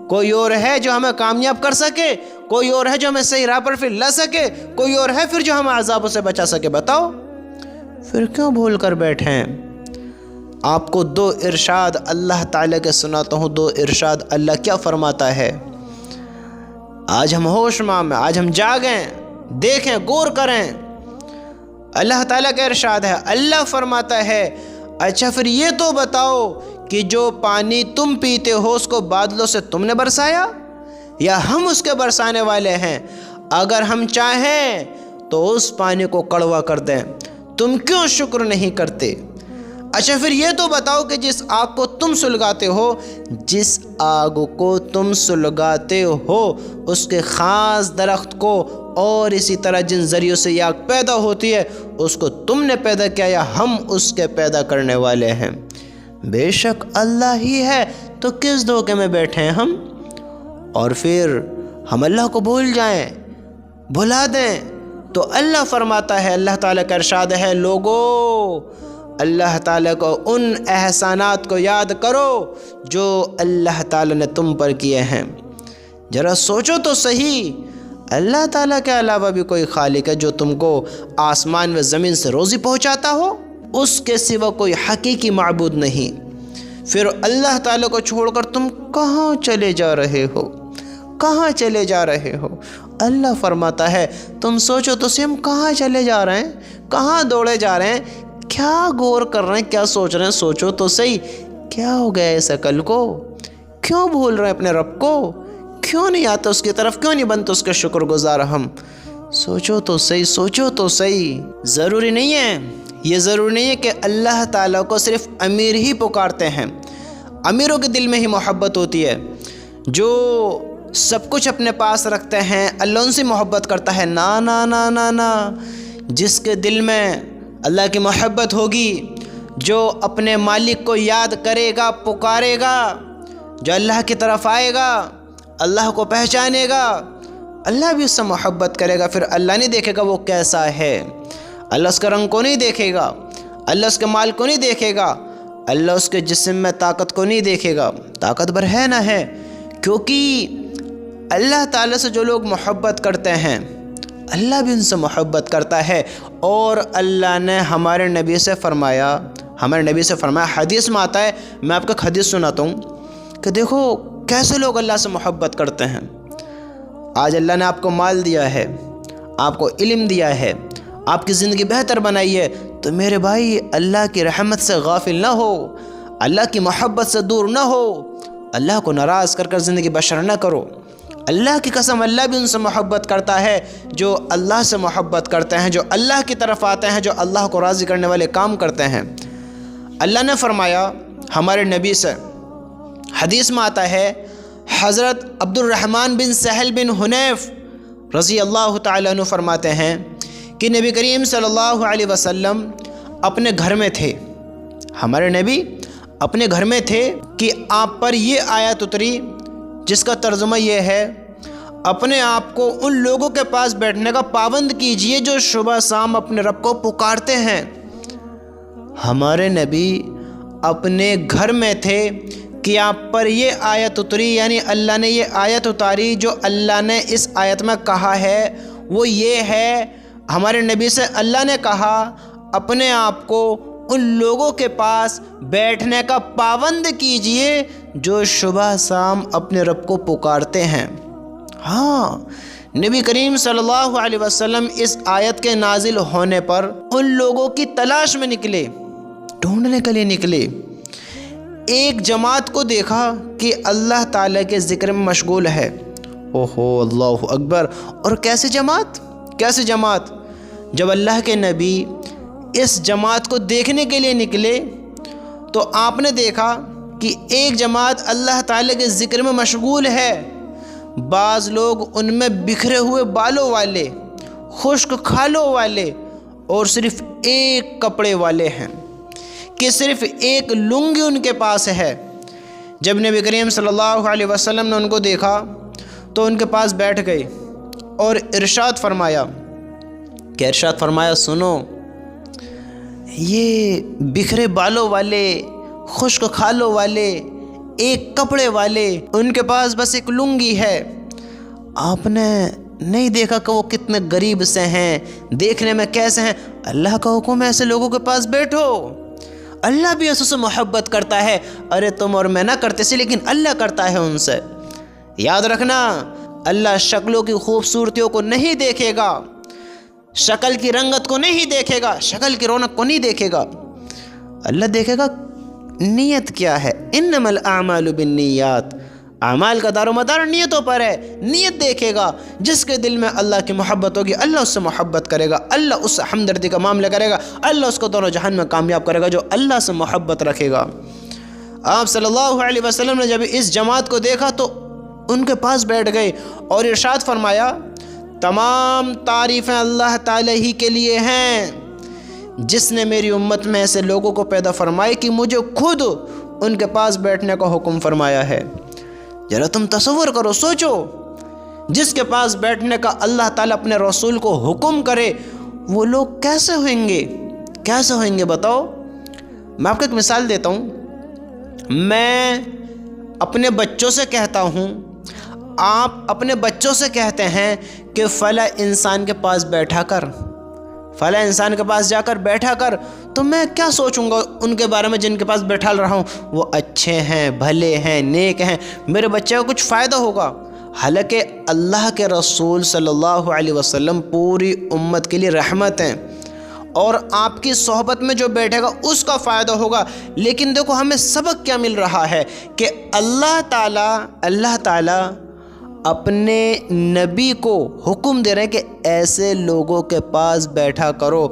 کوئی اور ہے جو ہمیں کامیاب کر سکے، کوئی اور ہے جو ہمیں صحیح راہ پر پھر لا سکے، کوئی اور ہے پھر جو ہمیں عذابوں سے بچا سکے؟ بتاؤ پھر کیوں بھول کر بیٹھے ہیں؟ آپ کو دو ارشاد اللہ تعالیٰ کے سناتا ہوں، دو ارشاد اللہ کیا فرماتا ہے۔ آج ہم ہوش میں، آج ہم جاگیں، دیکھیں، غور کریں۔ اللہ تعالیٰ کا ارشاد ہے، اللہ فرماتا ہے، اچھا پھر یہ تو بتاؤ کہ جو پانی تم پیتے ہو اس کو بادلوں سے تم نے برسایا یا ہم اس کے برسانے والے ہیں؟ اگر ہم چاہیں تو اس پانی کو کڑوا کر دیں، تم کیوں شکر نہیں کرتے؟ اچھا پھر یہ تو بتاؤ کہ جس آگ کو تم سلگاتے ہو، جس آگ کو تم سلگاتے ہو اس کے خاص درخت کو اور اسی طرح جن ذریعوں سے یہ آگ پیدا ہوتی ہے اس کو تم نے پیدا کیا یا ہم اس کے پیدا کرنے والے ہیں؟ بے شک اللہ ہی ہے، تو کس دھوکے میں بیٹھے ہیں ہم؟ اور پھر ہم اللہ کو بھول جائیں، بھلا دیں تو اللہ فرماتا ہے، اللہ تعالیٰ کا ارشاد ہے، لوگو اللہ تعالیٰ کو ان احسانات کو یاد کرو جو اللہ تعالیٰ نے تم پر کیے ہیں۔ ذرا سوچو تو صحیح، اللہ تعالیٰ کے علاوہ بھی کوئی خالق ہے جو تم کو آسمان و زمین سے روزی پہنچاتا ہو؟ اس کے سوا کوئی حقیقی معبود نہیں۔ پھر اللہ تعالیٰ کو چھوڑ کر تم کہاں چلے جا رہے ہو؟ کہاں چلے جا رہے ہو؟ اللہ فرماتا ہے، تم سوچو تو صحیح، ہم کہاں چلے جا رہے ہیں، کہاں دوڑے جا رہے ہیں، کیا غور کر رہے ہیں, کیا سوچ رہے ہیں؟ سوچو تو صحیح, کیا ہو گیا اس عقل کو؟ کیوں بھول رہے ہیں اپنے رب کو؟ کیوں نہیں آتے اس کی طرف؟ کیوں نہیں بنتے اس کے شکر گزار ہم؟ سوچو تو صحیح, سوچو تو صحیح. ضروری نہیں ہے, یہ ضروری نہیں ہے کہ اللہ تعالیٰ کو صرف امیر ہی پکارتے ہیں, امیروں کے دل میں ہی محبت ہوتی ہے. جو سب کچھ اپنے پاس رکھتے ہیں اللہ ان سے محبت کرتا ہے. نا نا نا نا نا, جس کے دل میں اللہ کی محبت ہوگی, جو اپنے مالک کو یاد کرے گا, پکارے گا, جو اللہ کی طرف آئے گا, اللہ کو پہچانے گا, اللہ بھی اس سے محبت کرے گا. پھر اللہ نہیں دیکھے گا وہ کیسا ہے, اللہ اس کے رنگ کو نہیں دیکھے گا, اللہ اس کے مال کو نہیں دیکھے گا, اللہ اس کے جسم میں طاقت کو نہیں دیکھے گا. طاقتور ہے نہ ہے, کیونکہ اللہ تعالیٰ سے جو لوگ محبت کرتے ہیں اللہ بھی ان سے محبت کرتا ہے. اور اللہ نے ہمارے نبی سے فرمایا, حدیث میں آتا ہے, میں آپ کو ایک حدیث سناتا ہوں کہ دیکھو کیسے لوگ اللہ سے محبت کرتے ہیں. آج اللہ نے آپ کو مال دیا ہے, آپ کو علم دیا ہے, آپ کی زندگی بہتر بنائی ہے, تو میرے بھائی اللہ کی رحمت سے غافل نہ ہو, اللہ کی محبت سے دور نہ ہو, اللہ کو ناراض کر زندگی بسر نہ کرو. اللہ کی قسم اللہ بھی ان سے محبت کرتا ہے جو اللہ سے محبت کرتے ہیں, جو اللہ کی طرف آتے ہیں, جو اللہ کو راضی کرنے والے کام کرتے ہیں. اللہ نے فرمایا ہمارے نبی سے, حدیث میں آتا ہے, حضرت عبد الرحمن بن سہل بن حنیف رضی اللہ تعالیٰ عنہ فرماتے ہیں کہ نبی کریم صلی اللہ علیہ وسلم اپنے گھر میں تھے. ہمارے نبی اپنے گھر میں تھے کہ آپ پر یہ آیت اتری جس کا ترجمہ یہ ہے, اپنے آپ کو ان لوگوں کے پاس بیٹھنے کا پابند کیجئے جو صبح شام اپنے رب کو پکارتے ہیں. ہمارے نبی اپنے گھر میں تھے کہ آپ پر یہ آیت اتری, یعنی اللہ نے یہ آیت اتاری. جو اللہ نے اس آیت میں کہا ہے وہ یہ ہے, ہمارے نبی سے اللہ نے کہا اپنے آپ کو ان لوگوں کے پاس بیٹھنے کا پابند کیجئے جو صبح شام اپنے رب کو پکارتے ہیں. ہاں, نبی کریم صلی اللہ علیہ وسلم اس آیت کے نازل ہونے پر ان لوگوں کی تلاش میں نکلے, ڈھونڈنے کے لیے نکلے. ایک جماعت کو دیکھا کہ اللہ تعالیٰ کے ذکر میں مشغول ہے. اوہو اللہ اکبر. اور کیسے جماعت؟ جب اللہ کے نبی اس جماعت کو دیکھنے کے لیے نکلے تو آپ نے دیکھا کہ ایک جماعت اللہ تعالیٰ کے ذکر میں مشغول ہے. بعض لوگ ان میں بکھرے ہوئے بالوں والے, خشک کھالوں والے اور صرف ایک کپڑے والے ہیں, کہ صرف ایک لنگی ان کے پاس ہے. جب نبی کریم صلی اللہ علیہ وسلم نے ان کو دیکھا تو ان کے پاس بیٹھ گئے اور ارشاد فرمایا سنو, یہ بکھرے بالوں والے, خشک کھالوں والے, ایک کپڑے والے, ان کے پاس بس ایک لنگی ہے. آپ نے نہیں دیکھا کہ وہ کتنے غریب سے ہیں, دیکھنے میں کیسے ہیں؟ اللہ کا حکم ہے ایسے لوگوں کے پاس بیٹھو. اللہ بھی ایسے سے محبت کرتا ہے. ارے تم اور میں نہ کرتے سے, لیکن اللہ کرتا ہے ان سے. یاد رکھنا, اللہ شکلوں کی خوبصورتیوں کو نہیں دیکھے گا, شکل کی رنگت کو نہیں دیکھے گا, شکل کی رونق کو نہیں دیکھے گا. اللہ دیکھے گا نیت کیا ہے. انما الاعمال بالنیات, اعمال کا دار و مدار نیتوں پر ہے. نیت دیکھے گا. جس کے دل میں اللہ کی محبت ہوگی اللہ اس سے محبت کرے گا, اللہ اس سے ہمدردی کا معاملہ کرے گا, اللہ اس کو دونوں جہان میں کامیاب کرے گا جو اللہ سے محبت رکھے گا. آپ صلی اللہ علیہ وسلم نے جب اس جماعت کو دیکھا تو ان کے پاس بیٹھ گئے اور ارشاد فرمایا تمام تعریفیں اللہ تعالیٰ ہی کے لیے ہیں جس نے میری امت میں ایسے لوگوں کو پیدا فرمائی کہ مجھے خود ان کے پاس بیٹھنے کا حکم فرمایا ہے. ذرا تم تصور کرو, سوچو, جس کے پاس بیٹھنے کا اللہ تعالیٰ اپنے رسول کو حکم کرے وہ لوگ کیسے ہوئیں گے بتاؤ. میں آپ کو ایک مثال دیتا ہوں. میں اپنے بچوں سے کہتا ہوں, آپ اپنے بچوں سے کہتے ہیں کہ فلاں انسان کے پاس بیٹھا کر, فلاں انسان کے پاس جا کر بیٹھا کر, تو میں کیا سوچوں گا ان کے بارے میں جن کے پاس بیٹھا رہا ہوں؟ وہ اچھے ہیں, بھلے ہیں, نیک ہیں, میرے بچے کو کچھ فائدہ ہوگا. حالانکہ اللہ کے رسول صلی اللہ علیہ وسلم پوری امت کے لیے رحمت ہیں, اور آپ کی صحبت میں جو بیٹھے گا اس کا فائدہ ہوگا۔ لیکن دیکھو ہمیں سبق کیا مل رہا ہے کہ اللہ تعالیٰ اپنے نبی کو حکم دے رہے ہیں کہ ایسے لوگوں کے پاس بیٹھا کرو۔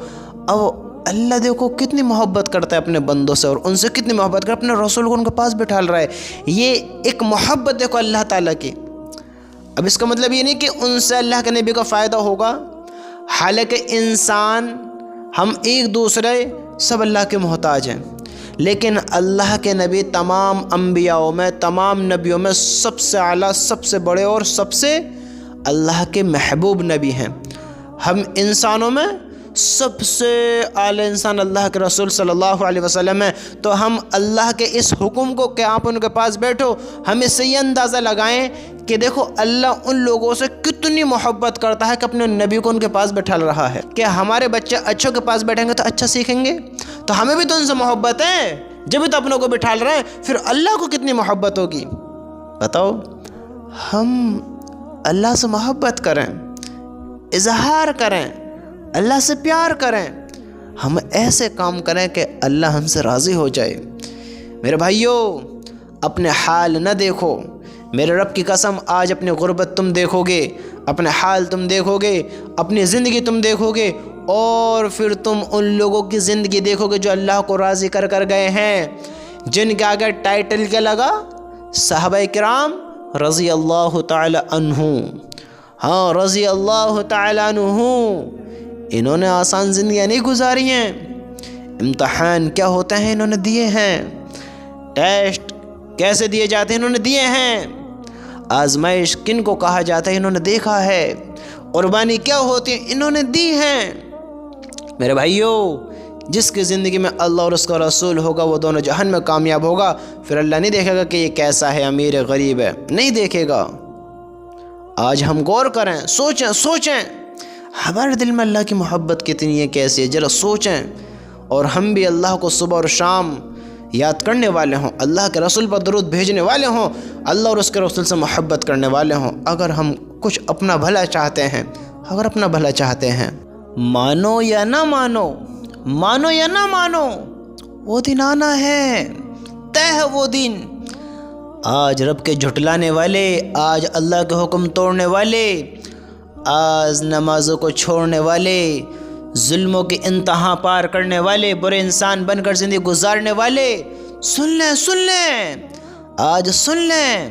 اب اللہ دیکھو کتنی محبت کرتا ہے اپنے بندوں سے، اور ان سے کتنی محبت کرتا ہے، اپنے رسول کو ان کے پاس بٹھا رہا ہے۔ یہ ایک محبت دیکھو اللہ تعالیٰ کی۔ اب اس کا مطلب یہ نہیں کہ ان سے اللہ کے نبی کا فائدہ ہوگا، حالانکہ انسان ہم ایک دوسرے سب اللہ کے محتاج ہیں، لیکن اللہ کے نبی تمام انبیاءوں میں، تمام نبیوں میں سب سے اعلیٰ، سب سے بڑے اور سب سے اللہ کے محبوب نبی ہیں۔ ہم انسانوں میں سب سے اعلیٰ انسان اللہ کے رسول صلی اللہ علیہ وسلم ہے۔ تو ہم اللہ کے اس حکم کو کہ آپ ان کے پاس بیٹھو، ہم اس سے یہ اندازہ لگائیں کہ دیکھو اللہ ان لوگوں سے کتنی محبت کرتا ہے کہ اپنے نبی کو ان کے پاس بیٹھا رہا ہے۔ کہ ہمارے بچے اچھوں کے پاس بیٹھیں گے تو اچھا سیکھیں گے، تو ہمیں بھی تو ان سے محبت ہے، جب تو اپنوں کو بٹھا رہے ہیں، پھر اللہ کو کتنی محبت ہوگی۔ بتاؤ، ہم اللہ سے محبت کریں، اظہار کریں، اللہ سے پیار کریں، ہم ایسے کام کریں کہ اللہ ہم سے راضی ہو جائے۔ میرے بھائیوں، اپنے حال نہ دیکھو، میرے رب کی قسم آج اپنی غربت تم دیکھو گے، اپنے حال تم دیکھو گے، اپنی زندگی تم دیکھو گے، اور پھر تم ان لوگوں کی زندگی دیکھو گے جو اللہ کو راضی کر گئے ہیں، جن کے آگے ٹائٹل کیا لگا؟ صحابہ کرام رضی اللہ تعالی عنہ۔ ہاں، رضی اللہ تعالی عنہ۔ انہوں نے آسان زندگیاں نہیں گزاری ہیں، امتحان کیا ہوتے ہیں انہوں نے دیے ہیں، ٹیسٹ کیسے دیے جاتے ہیں انہوں نے دیے ہیں، آزمائش کن کو کہا جاتا ہے انہوں نے دیکھا ہے، قربانی کیا ہوتی ہے انہوں نے دی ہیں۔ میرے بھائیوں، جس کی زندگی میں اللہ اور اس کا رسول ہوگا وہ دونوں جہان میں کامیاب ہوگا۔ پھر اللہ نہیں دیکھے گا کہ یہ کیسا ہے، امیر ہے غریب ہے، نہیں دیکھے گا۔ آج ہم غور کریں، سوچیں ہمارے دل میں اللہ کی محبت کتنی ہے، کیسی ہے، ذرا سوچیں، اور ہم بھی اللہ کو صبح اور شام یاد کرنے والے ہوں، اللہ کے رسول پر درود بھیجنے والے ہوں، اللہ اور اس کے رسول سے محبت کرنے والے ہوں۔ اگر ہم کچھ اپنا بھلا چاہتے ہیں، مانو یا نہ مانو، وہ دن آنا ہے، طے ہے وہ دن۔ آج رب کے جھٹلانے والے، آج اللہ کے حکم توڑنے والے، آج نمازوں کو چھوڑنے والے، ظلموں کی انتہا پار کرنے والے، برے انسان بن کر زندگی گزارنے والے، سن لیں، آج سن لیں،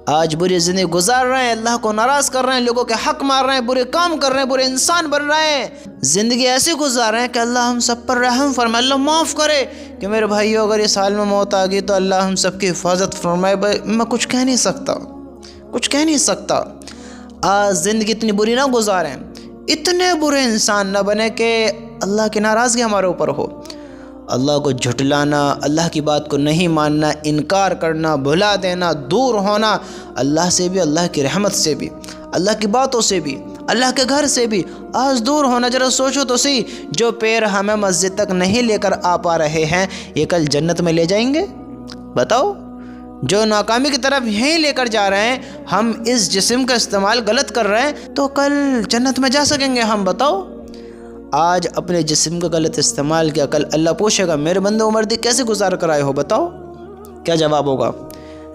آج بری زندگی گزار رہے ہیں، اللہ کو ناراض کر رہے ہیں، لوگوں کے حق مار رہے ہیں، برے کام کر رہے ہیں، برے انسان بن رہے ہیں، زندگی ایسی گزار رہے ہیں کہ اللہ ہم سب پر رحم فرمائے، اللہ معاف کرے۔ کہ میرے بھائیو، اگر اس حال میں موت آ گئی تو اللہ ہم سب کی حفاظت فرمائے۔ میں کچھ کہہ نہیں سکتا۔ آج زندگی اتنی بری نہ گزاریں، اتنے برے انسان نہ بنے کہ اللہ کی ناراضگی ہمارے اوپر ہو۔ اللہ کو جھٹلانا، اللہ کی بات کو نہیں ماننا، انکار کرنا، بھلا دینا، دور ہونا اللہ سے بھی، اللہ کی رحمت سے بھی، اللہ کی باتوں سے بھی، اللہ کے گھر سے بھی آج دور ہونا۔ ذرا سوچو تو صحیح، جو پیر ہمیں مسجد تک نہیں لے کر آ پا رہے ہیں، یہ کل جنت میں لے جائیں گے؟ بتاؤ، جو ناکامی کی طرف یہیں لے کر جا رہے ہیں، ہم اس جسم کا استعمال غلط کر رہے ہیں تو کل جنت میں جا سکیں گے ہم؟ بتاؤ، آج اپنے جسم کا غلط استعمال کیا، کل اللہ پوچھے گا میرے بندے عمر دی کیسے گزار کر آئے ہو؟ بتاؤ کیا جواب ہوگا؟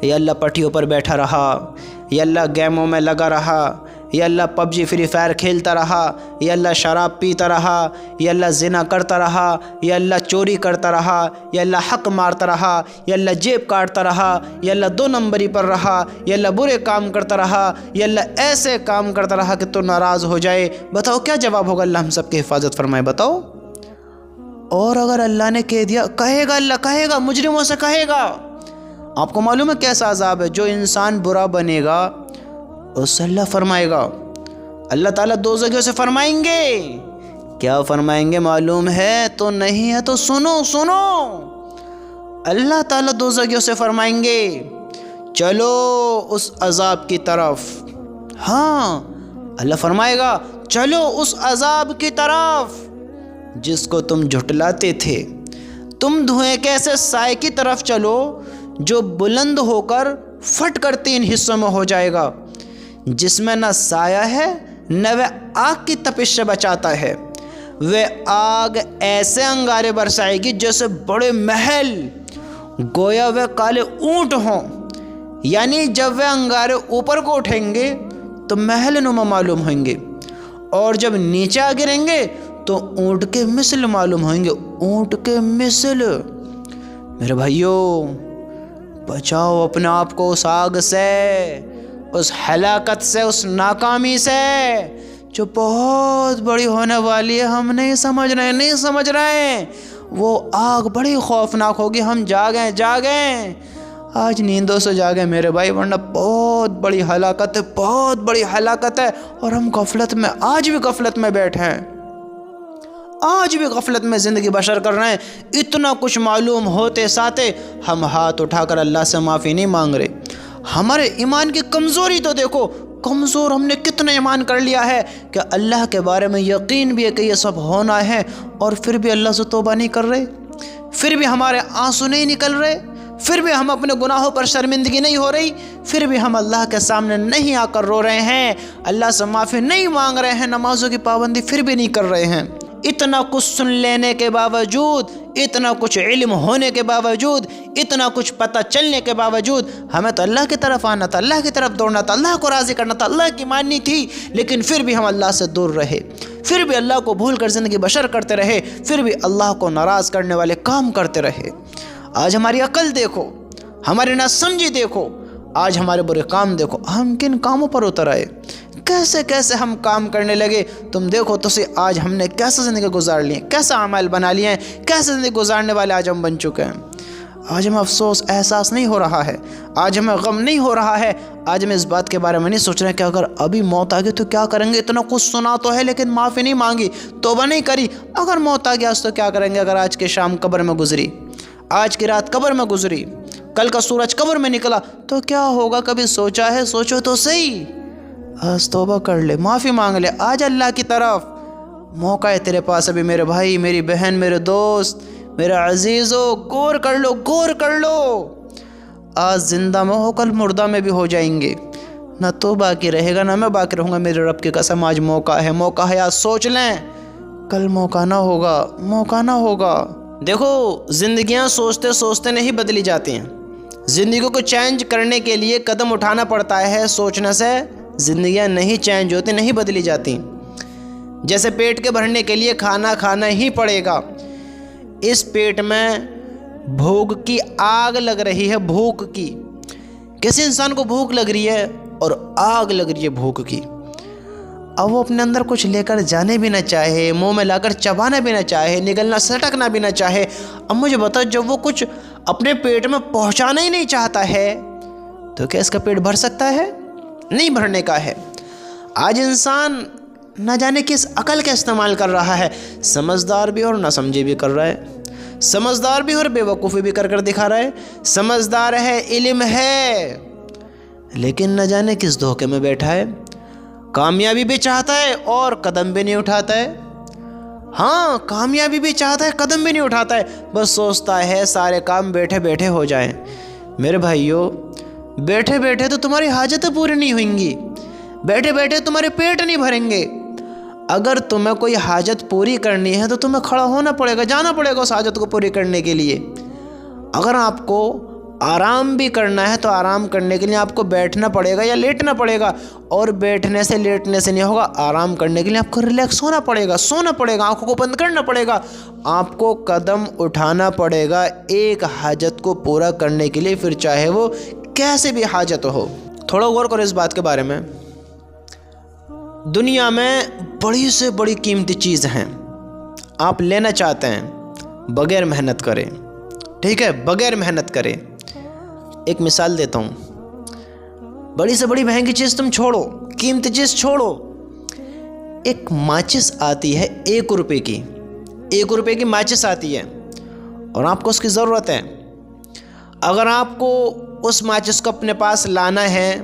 یا اللہ پٹھیوں پر بیٹھا رہا، یا اللہ گیموں میں لگا رہا، یا اللہ پب جی فری فائر کھیلتا رہا، یا اللہ شراب پیتا رہا، یا اللہ زنا کرتا رہا، یا اللہ چوری کرتا رہا، یا اللہ حق مارتا رہا، یا اللہ جیب کاٹتا رہا، یا اللہ 2 نمبری پر رہا، یا اللہ برے کام کرتا رہا، یا اللہ ایسے کام کرتا رہا کہ تو ناراض ہو جائے؟ بتاؤ کیا جواب ہوگا؟ اللہ ہم سب کی حفاظت فرمائے۔ بتاؤ، اور اگر اللہ نے کہہ دیا، اللہ کہے گا، مجرموں سے کہے گا۔ آپ کو معلوم ہے کیسا عذاب ہے؟ جو انسان برا بنے گا اس سے اللہ فرمائے گا، اللہ تعالیٰ دوزخیوں سے فرمائیں گے۔ کیا فرمائیں گے معلوم ہے تو نہیں ہے تو سنو، اللہ تعالیٰ دوزخیوں سے فرمائیں گے چلو اس عذاب کی طرف۔ ہاں، اللہ فرمائے گا چلو اس عذاب کی طرف جس کو تم جھٹلاتے تھے۔ تم دھوئیں کے ایسے سائے کی طرف چلو جو بلند ہو کر پھٹ کر 3 حصوں میں ہو جائے گا، جس میں نہ سایہ ہے نہ وہ آگ کی تپش سے بچاتا ہے۔ وہ آگ ایسے انگارے برسائے گی جیسے بڑے محل، گویا وہ کالے اونٹ ہوں۔ یعنی جب وہ انگارے اوپر کو اٹھیں گے تو محل نما معلوم ہوئیں گے، اور جب نیچے آ گریں گے تو اونٹ کے مثل معلوم ہوئیں گے، اونٹ کے مثل۔ میرے بھائیوں، بچاؤ اپنے آپ کو اس آگ سے، اس ہلاکت سے، اس ناکامی سے جو بہت بڑی ہونے والی ہے۔ ہم نہیں سمجھ رہے وہ آگ بڑی خوفناک ہوگی۔ ہم جاگیں آج نیندوں سے جاگیں میرے بھائی، ورنہ بہت بڑی ہلاکت ہے، اور ہم غفلت میں، آج بھی غفلت میں بیٹھے ہیں، آج بھی غفلت میں زندگی بسر کر رہے ہیں۔ اتنا کچھ معلوم ہوتے ساتھ ہم ہاتھ اٹھا کر اللہ سے معافی نہیں مانگ رہے۔ ہمارے ایمان کی کمزوری تو دیکھو، کمزور ہم نے کتنا ایمان کر لیا ہے کہ اللہ کے بارے میں یقین بھی ہے کہ یہ سب ہونا ہے، اور پھر بھی اللہ سے توبہ نہیں کر رہے، پھر بھی ہمارے آنسو نہیں نکل رہے، پھر بھی ہم اپنے گناہوں پر شرمندگی نہیں ہو رہی، پھر بھی ہم اللہ کے سامنے نہیں آ کر رو رہے ہیں، اللہ سے معافی نہیں مانگ رہے ہیں، نمازوں کی پابندی پھر بھی نہیں کر رہے ہیں۔ اتنا کچھ سن لینے کے باوجود، اتنا کچھ علم ہونے کے باوجود، اتنا کچھ پتہ چلنے کے باوجود، ہمیں تو اللہ کی طرف آنا تھا، اللہ کی طرف دوڑنا تھا، اللہ کو راضی کرنا تھا، اللہ کی ماننی تھی، لیکن پھر بھی ہم اللہ سے دور رہے، پھر بھی اللہ کو بھول کر زندگی بسر کرتے رہے، پھر بھی اللہ کو ناراض کرنے والے کام کرتے رہے۔ آج ہماری عقل دیکھو، ہماری ناسمجھی دیکھو، آج ہمارے برے کام دیکھو، ہم کن کاموں پر اتر آئے، کیسے ہم کام کرنے لگے۔ تم دیکھو تو سے آج ہم نے کیسے زندگی گزار لی ہے، کیسا اعمال بنا لیے ہیں، کیسے زندگی گزارنے والے آج ہم بن چکے ہیں۔ آج ہمیں افسوس احساس نہیں ہو رہا ہے، آج ہمیں غم نہیں ہو رہا ہے، آج ہمیں اس بات کے بارے میں نہیں سوچ رہے کہ اگر ابھی موت آ گئی تو کیا کریں گے۔ اتنا کچھ سنا تو ہے لیکن معافی نہیں مانگی، توبہ نہیں کری، اگر موت آ گیا تو کیا کریں گے۔ اگر آج کی شام قبر میں گزری، آج کی رات قبر میں گزری، کل کا سورج قبر میں نکلا تو کیا ہوگا؟ کبھی سوچا ہے؟ سوچو تو صحیح، بس توبہ کر لے، معافی مانگ لے، آج اللہ کی طرف، موقع ہے تیرے پاس ابھی میرے بھائی، میری بہن، میرے دوست، میرے عزیزو، غور کر لو۔ آج زندہ میں ہو، کل مردہ میں بھی ہو جائیں گے، نہ تو باقی رہے گا نہ میں باقی رہوں گا، میرے رب کی قسم۔ آج موقع ہے، آج سوچ لیں، کل موقع نہ ہوگا۔ دیکھو، زندگیاں سوچتے نہیں بدلی جاتی ہیں، زندگی کو چینج کرنے کے لیے قدم اٹھانا پڑتا ہے، سوچنے سے زندگیاں نہیں چینج ہوتی، نہیں بدلی جاتی۔ جیسے پیٹ کے بھرنے کے لیے کھانا ہی پڑے گا، اس پیٹ میں بھوک کی آگ لگ رہی ہے، بھوک کی، کسی انسان کو بھوک لگ رہی ہے اور آگ لگ رہی ہے بھوک کی، اب وہ اپنے اندر کچھ لے کر جانے بھی نہ چاہے، منہ میں لا کر چبانا بھی نہ چاہے، نگلنا سٹکنا بھی نہ چاہے۔ اب مجھے بتا، جب وہ کچھ اپنے پیٹ میں پہنچانا ہی نہیں چاہتا ہے تو کیا اس کا پیٹ بھر سکتا ہے؟ نہیں بھرنے کا ہے۔ آج انسان نہ جانے کس عقل کا استعمال کر رہا ہے، سمجھدار بھی اور نہ سمجھے بھی کر رہا ہے، سمجھدار بھی اور بے وقوفی بھی کر دکھا رہا ہے، سمجھدار ہے، علم ہے، لیکن نہ جانے کس دھوکے میں بیٹھا ہے، کامیابی بھی چاہتا ہے اور قدم بھی نہیں اٹھاتا ہے۔ ہاں، کامیابی بھی چاہتا ہے، قدم بھی نہیں اٹھاتا ہے، بس سوچتا ہے سارے کام بیٹھے ہو جائیں۔ میرے بھائیوں، بیٹھے تو تمہاری حاجتیں پوری نہیں ہوئیں گی، بیٹھے تمہارے پیٹ نہیں بھریں گے۔ اگر تمہیں کوئی حاجت پوری کرنی ہے تو تمہیں کھڑا ہونا پڑے گا، جانا پڑے گا اس حاجت کو پوری کرنے کے لیے۔ اگر آپ کو آرام بھی کرنا ہے تو آرام کرنے کے لیے آپ کو بیٹھنا پڑے گا یا لیٹنا پڑے گا، اور بیٹھنے سے لیٹنے سے نہیں ہوگا، آرام کرنے کے لیے آپ کو ریلیکس ہونا پڑے گا، سونا پڑے گا، آنکھوں کو بند کرنا پڑے گا، آپ کو قدم اٹھانا پڑے گا ایک حاجت کو پورا کرنے کے لیے، پھر چاہے وہ کیسے بھی حاجت ہو۔ تھوڑا غور کرو اس بات کے بارے میں۔ دنیا میں بڑی سے بڑی قیمتی چیز ہیں، آپ لینا چاہتے ہیں، بغیر محنت کریں، ٹھیک ہے، بغیر محنت کریں۔ ایک مثال دیتا ہوں، بڑی سے بڑی مہنگی چیز تم چھوڑو، قیمتی چیز چھوڑو، ایک ماچس آتی ہے 1 روپے کی، 1 روپے کی ماچس آتی ہے اور آپ کو اس کی ضرورت ہے۔ اگر آپ کو اس ماچس کو اپنے پاس لانا ہے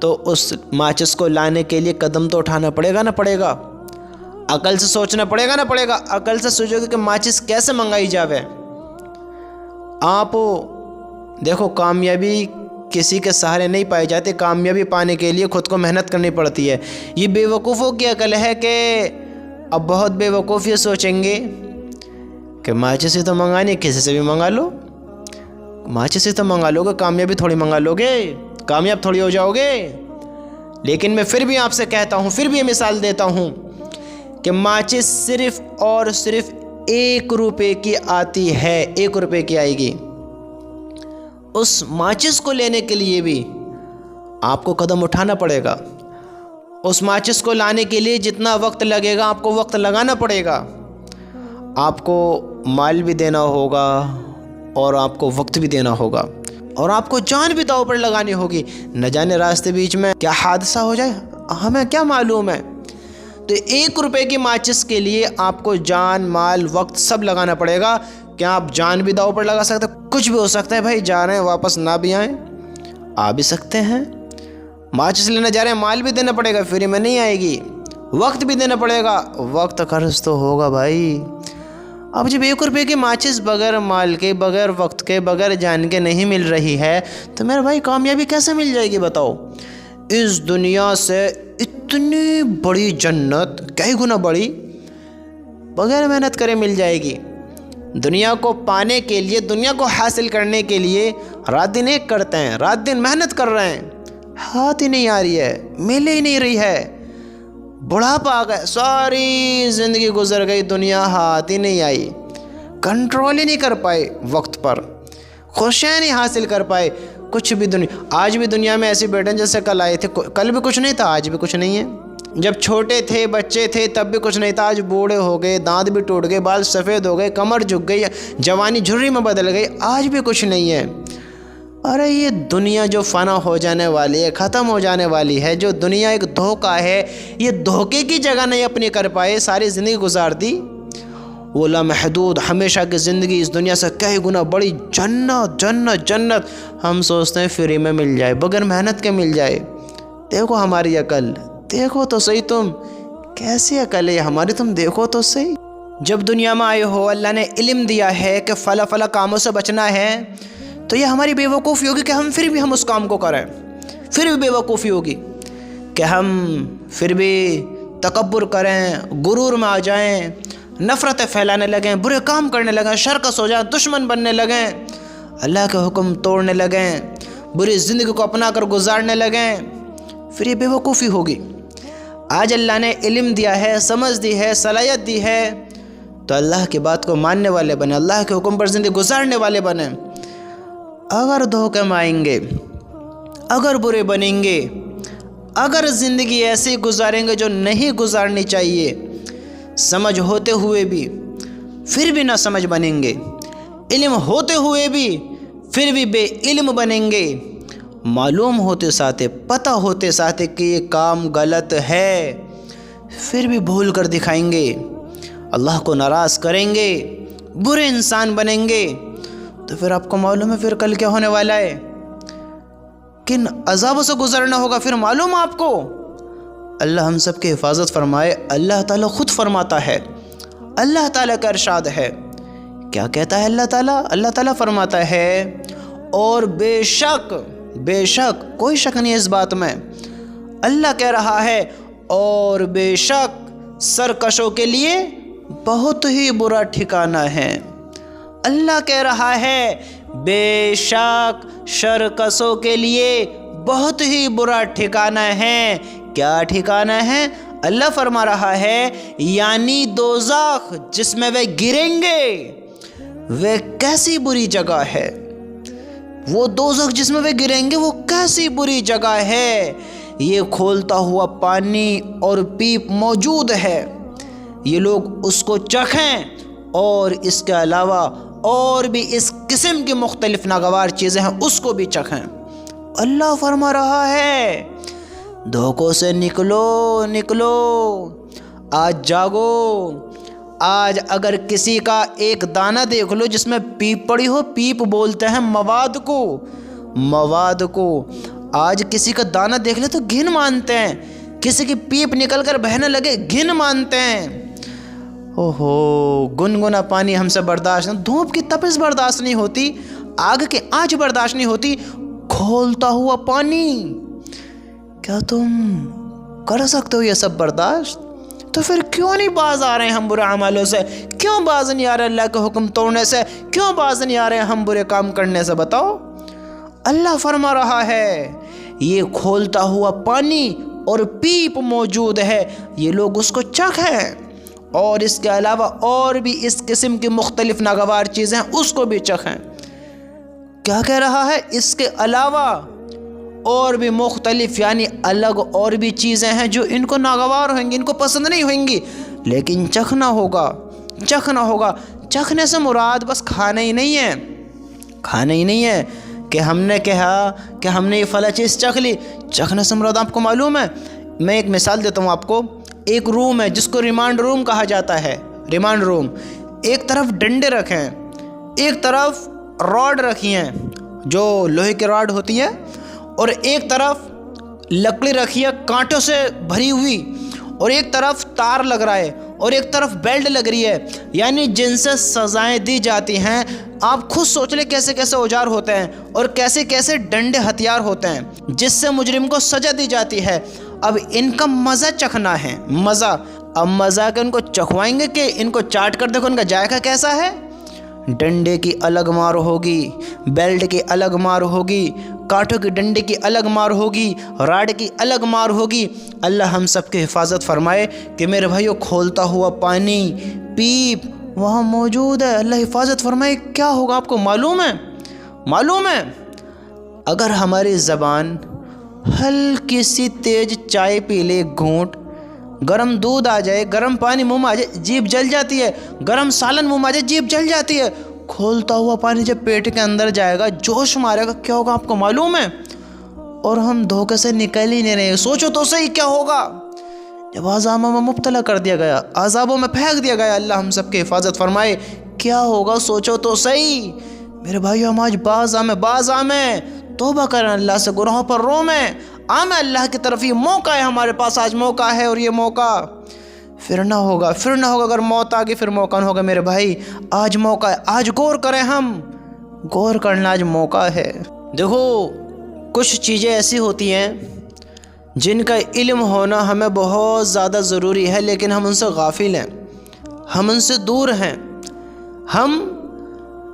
تو اس ماچس کو لانے کے لیے قدم تو اٹھانا پڑے گا نہ پڑے گا، عقل سے سوچنا پڑے گا نہ پڑے گا، عقل سے سوچو گے کہ ماچس کیسے منگائی جاوے۔ آپ دیکھو، کامیابی کسی کے سہارے نہیں پائی جاتی، کامیابی پانے کے لیے خود کو محنت کرنی پڑتی ہے۔ یہ بے وقوفوں کی عقل ہے کہ اب بہت بیوقوف یہ سوچیں گے کہ ماچس ہی تو منگانی، کسی سے بھی منگا لو، ماچس ہی تو منگا لو گے، کامیابی تھوڑی منگا لو گے، کامیاب تھوڑی ہو جاؤ گے۔ لیکن میں پھر بھی آپ سے کہتا ہوں، پھر بھی یہ مثال دیتا ہوں کہ ماچس صرف اور صرف 1 روپے کی آتی ہے، 1 روپے کی آئے گی۔ اس ماچس کو لینے کے لیے بھی آپ کو قدم اٹھانا پڑے گا، اس ماچس کو لانے کے لیے جتنا وقت لگے گا آپ کو وقت لگانا پڑے گا، آپ کو مال بھی دینا ہوگا اور آپ کو وقت بھی دینا ہوگا، اور آپ کو جان بھی داؤ پر لگانی ہوگی۔ نہ جانے راستے بیچ میں کیا حادثہ ہو جائے، ہمیں کیا معلوم ہے۔ تو 1 روپے کی ماچس کے لیے آپ کو جان، مال، وقت سب لگانا پڑے گا۔ کیا آپ جان بھی داؤ پر لگا سکتے؟ کچھ بھی ہو سکتا ہے بھائی، جا رہے ہیں واپس نہ بھی آئیں، آ بھی سکتے ہیں۔ ماچس لینا جا رہے ہیں، مال بھی دینا پڑے گا، فری میں نہیں آئے گی، وقت بھی دینا پڑے گا، وقت خرچ تو ہوگا بھائی۔ اب جب 1 روپے کی ماچس بغیر مال کے، بغیر وقت کے، بغیر جان کے نہیں مل رہی ہے تو میرے بھائی کامیابی کیسے مل جائے گی بتاؤ؟ اس دنیا سے اتنی بڑی جنت، کئی گنا بڑی، بغیر محنت کرے مل جائے گی۔ دنیا کو پانے کے لیے، دنیا کو حاصل کرنے کے لیے رات دن ایک کرتے ہیں، رات دن محنت کر رہے ہیں، ہاتھ ہی نہیں آ رہی ہے، مل ہی نہیں رہی ہے، بڑھاپا آ گیا، ساری زندگی گزر گئی، دنیا ہاتھ ہی نہیں آئی، کنٹرول ہی نہیں کر پائے وقت پر، خوشیاں نہیں حاصل کر پائے، کچھ بھی آج بھی دنیا میں ایسے بیٹھے ہیں جیسے کل آئے تھے، کل بھی کچھ نہیں تھا، آج بھی کچھ نہیں ہے۔ جب چھوٹے تھے، بچے تھے، تب بھی کچھ نہیں تھا، آج بوڑھے ہو گئے، دانت بھی ٹوٹ گئے، بال سفید ہو گئے، کمر جھک گئی، جوانی جھرری میں بدل گئی، آج بھی کچھ نہیں ہے۔ ارے یہ دنیا جو فنا ہو جانے والی ہے، ختم ہو جانے والی ہے، جو دنیا ایک دھوکہ ہے، یہ دھوکے کی جگہ نہیں اپنی کر پائے، ساری زندگی گزار دی۔ وہ لامحدود ہمیشہ کی زندگی اس دنیا سے کئی گنا بڑی جنت، جنت، جنت ہم سوچتے ہیں فری میں مل جائے، بغیر محنت کے مل جائے۔ دیکھو ہماری عقل، دیکھو تو صحیح، تم کیسی عقل ہے ہماری، تم دیکھو تو صحیح۔ جب دنیا میں آئے ہو، اللہ نے علم دیا ہے کہ فلا فلا کاموں سے بچنا ہے، تو یہ ہماری بے وقوفی ہوگی کہ ہم پھر بھی اس کام کو کریں، پھر بھی بے وقوفی ہوگی کہ ہم پھر بھی تکبر کریں، غرور میں آ جائیں، نفرتیں پھیلانے لگیں، برے کام کرنے لگیں، شرکس ہو جائیں، دشمن بننے لگیں، اللہ کے حکم توڑنے لگیں، بری زندگی کو اپنا کر گزارنے لگیں، پھر یہ بے وقوفی ہوگی۔ آج اللہ نے علم دیا ہے، سمجھ دی ہے، صلاحیت دی ہے، تو اللہ کی بات کو ماننے والے بنیں، اللہ کے حکم پر زندگی گزارنے والے بنیں۔ اگر دھوکے میں آئیں گے، اگر برے بنیں گے، اگر زندگی ایسی گزاریں گے جو نہیں گزارنی چاہیے، سمجھ ہوتے ہوئے بھی پھر بھی نہ سمجھ بنیں گے، علم ہوتے ہوئے بھی پھر بھی بے علم بنیں گے، معلوم ہوتے ساتھ، پتہ ہوتے ساتھ کہ یہ کام غلط ہے، پھر بھی بھول کر دکھائیں گے، اللہ کو ناراض کریں گے، برے انسان بنیں گے، تو پھر آپ کو معلوم ہے پھر کل کیا ہونے والا ہے، کن عذابوں سے گزرنا ہوگا، پھر معلوم آپ کو۔ اللہ ہم سب کی حفاظت فرمائے۔ اللہ تعالیٰ خود فرماتا ہے، اللہ تعالیٰ کا ارشاد ہے، کیا کہتا ہے اللہ تعالیٰ؟ اللہ تعالیٰ فرماتا ہے، اور بے شک کوئی شک نہیں ہے اس بات میں، اللہ کہہ رہا ہے، اور بے شک سرکشوں کے لیے بہت ہی برا ٹھکانہ ہے۔ اللہ کہہ رہا ہے، بے شک سرکشوں کے لیے بہت ہی برا ٹھکانہ ہے۔ کیا ٹھکانہ ہے؟ اللہ فرما رہا ہے، یعنی دوزخ جس میں وہ گریں گے، وہ کیسی بری جگہ ہے، وہ دوزخ جس میں وہ گریں گے وہ کیسی بری جگہ ہے۔ یہ کھولتا ہوا پانی اور پیپ موجود ہے، یہ لوگ اس کو چکھیں، اور اس کے علاوہ اور بھی اس قسم کی مختلف ناگوار چیزیں ہیں، اس کو بھی چکھیں۔ اللہ فرما رہا ہے، دھوکوں سے نکلو، آج جاگو۔ آج اگر کسی کا ایک دانہ دیکھ لو جس میں پیپ پڑی ہو، پیپ بولتے ہیں مواد کو، آج کسی کا دانہ دیکھ لے تو گھن مانتے ہیں، کسی کی پیپ نکل کر بہنے لگے گھن مانتے ہیں۔ اوہو، گنگنا پانی ہم سے برداشت نہیں، دھوپ کی تپش برداشت نہیں ہوتی، آگ کی آنچ برداشت نہیں ہوتی، کھولتا ہوا پانی، کیا تم کر سکتے ہو یہ سب برداشت؟ تو پھر کیوں نہیں باز آ رہے ہیں ہم برے عملوں سے؟ کیوں باز نہیں آ رہے اللہ کے حکم توڑنے سے؟ کیوں باز نہیں آ رہے ہیں ہم برے کام کرنے سے؟ بتاؤ۔ اللہ فرما رہا ہے یہ کھولتا ہوا پانی اور پیپ موجود ہے، یہ لوگ اس کو چکھیں، اور اس کے علاوہ اور بھی اس قسم کی مختلف ناگوار چیزیں ہیں اس کو بھی چکھیں۔ کیا کہہ رہا ہے؟ اس کے علاوہ اور بھی مختلف یعنی الگ اور بھی چیزیں ہیں جو ان کو ناگوار ہوئیں گی، ان کو پسند نہیں ہوئیں گی، لیکن چکھنا ہوگا، چکھنا ہوگا۔ چکھنے سے مراد بس کھانا ہی نہیں ہے، کھانا ہی نہیں ہے کہ ہم نے کہا کہ ہم نے یہ فلاں چیز چکھ لی۔ چکھنے سے مراد آپ کو معلوم ہے؟ میں ایک مثال دیتا ہوں آپ کو۔ ایک روم ہے جس کو ریمانڈ روم کہا جاتا ہے، ریمانڈ روم۔ ایک طرف ڈنڈے رکھیں، ایک طرف راڈ رکھی ہیں جو لوہے کی راڈ ہوتی ہے، اور ایک طرف لکڑی رکھی ہے کانٹوں سے بھری ہوئی، اور ایک طرف تار لگ رہا ہے، اور ایک طرف بیلٹ لگ رہی ہے، یعنی جن سے سزائیں دی جاتی ہیں۔ آپ خود سوچ لیں کیسے کیسے اوزار ہوتے ہیں اور کیسے کیسے ڈنڈے ہتھیار ہوتے ہیں جس سے مجرم کو سزا دی جاتی ہے۔ اب ان کا مزہ چکھنا ہے، مزہ۔ اب مزہ کہ ان کو چکھوائیں گے کہ ان کو چاٹ کر دیکھو ان کا ذائقہ کیسا ہے۔ ڈنڈے کی الگ مار ہوگی، بیلٹ کی الگ مار ہوگی، کانٹوں کی ڈنڈے کی الگ مار ہوگی، راڈ کی الگ مار ہوگی۔ اللہ ہم سب کی حفاظت فرمائے کہ میرے بھائیو کھولتا ہوا پانی، پیپ وہاں موجود ہے۔ اللہ حفاظت فرمائے کیا ہوگا آپ کو معلوم ہے؟ معلوم ہے اگر ہماری زبان ہلکی سی تیز چائے پی لے، گھونٹ، گرم دودھ آ جائے، گرم پانی منہ میں آ جائے، جیب جل جاتی ہے، گرم سالن منہ میں آ جائے، جیب جل جاتی ہے۔ کھولتا ہوا پانی جب پیٹ کے اندر جائے گا، جوش مارے گا، کیا ہوگا آپ کو معلوم ہے؟ اور ہم دھوکے سے نکل ہی نہیں رہے۔ سوچو تو صحیح کیا ہوگا جب عذابوں میں مبتلا کر دیا گیا، عذابوں میں پھینک دیا گیا۔ اللہ ہم سب کی حفاظت فرمائے کیا ہوگا، سوچو تو صحیح۔ میرے بھائیو ہم آج باز آمیں، توبہ کریں، اللہ سے گناہوں پر رومیں، آمیں اللہ کی طرف۔ یہ موقع ہے ہمارے پاس، آج موقع ہے، اور یہ موقع پھر نہ ہوگا، پھر نہ ہوگا۔ اگر موت آ گئی پھر موقع نہ ہوگا۔ میرے بھائی آج موقع ہے، آج غور کریں، ہم غور کرنا آج موقع ہے۔ دیکھو کچھ چیزیں ایسی ہوتی ہیں جن کا علم ہونا ہمیں بہت زیادہ ضروری ہے، لیکن ہم ان سے غافل ہیں، ہم ان سے دور ہیں، ہم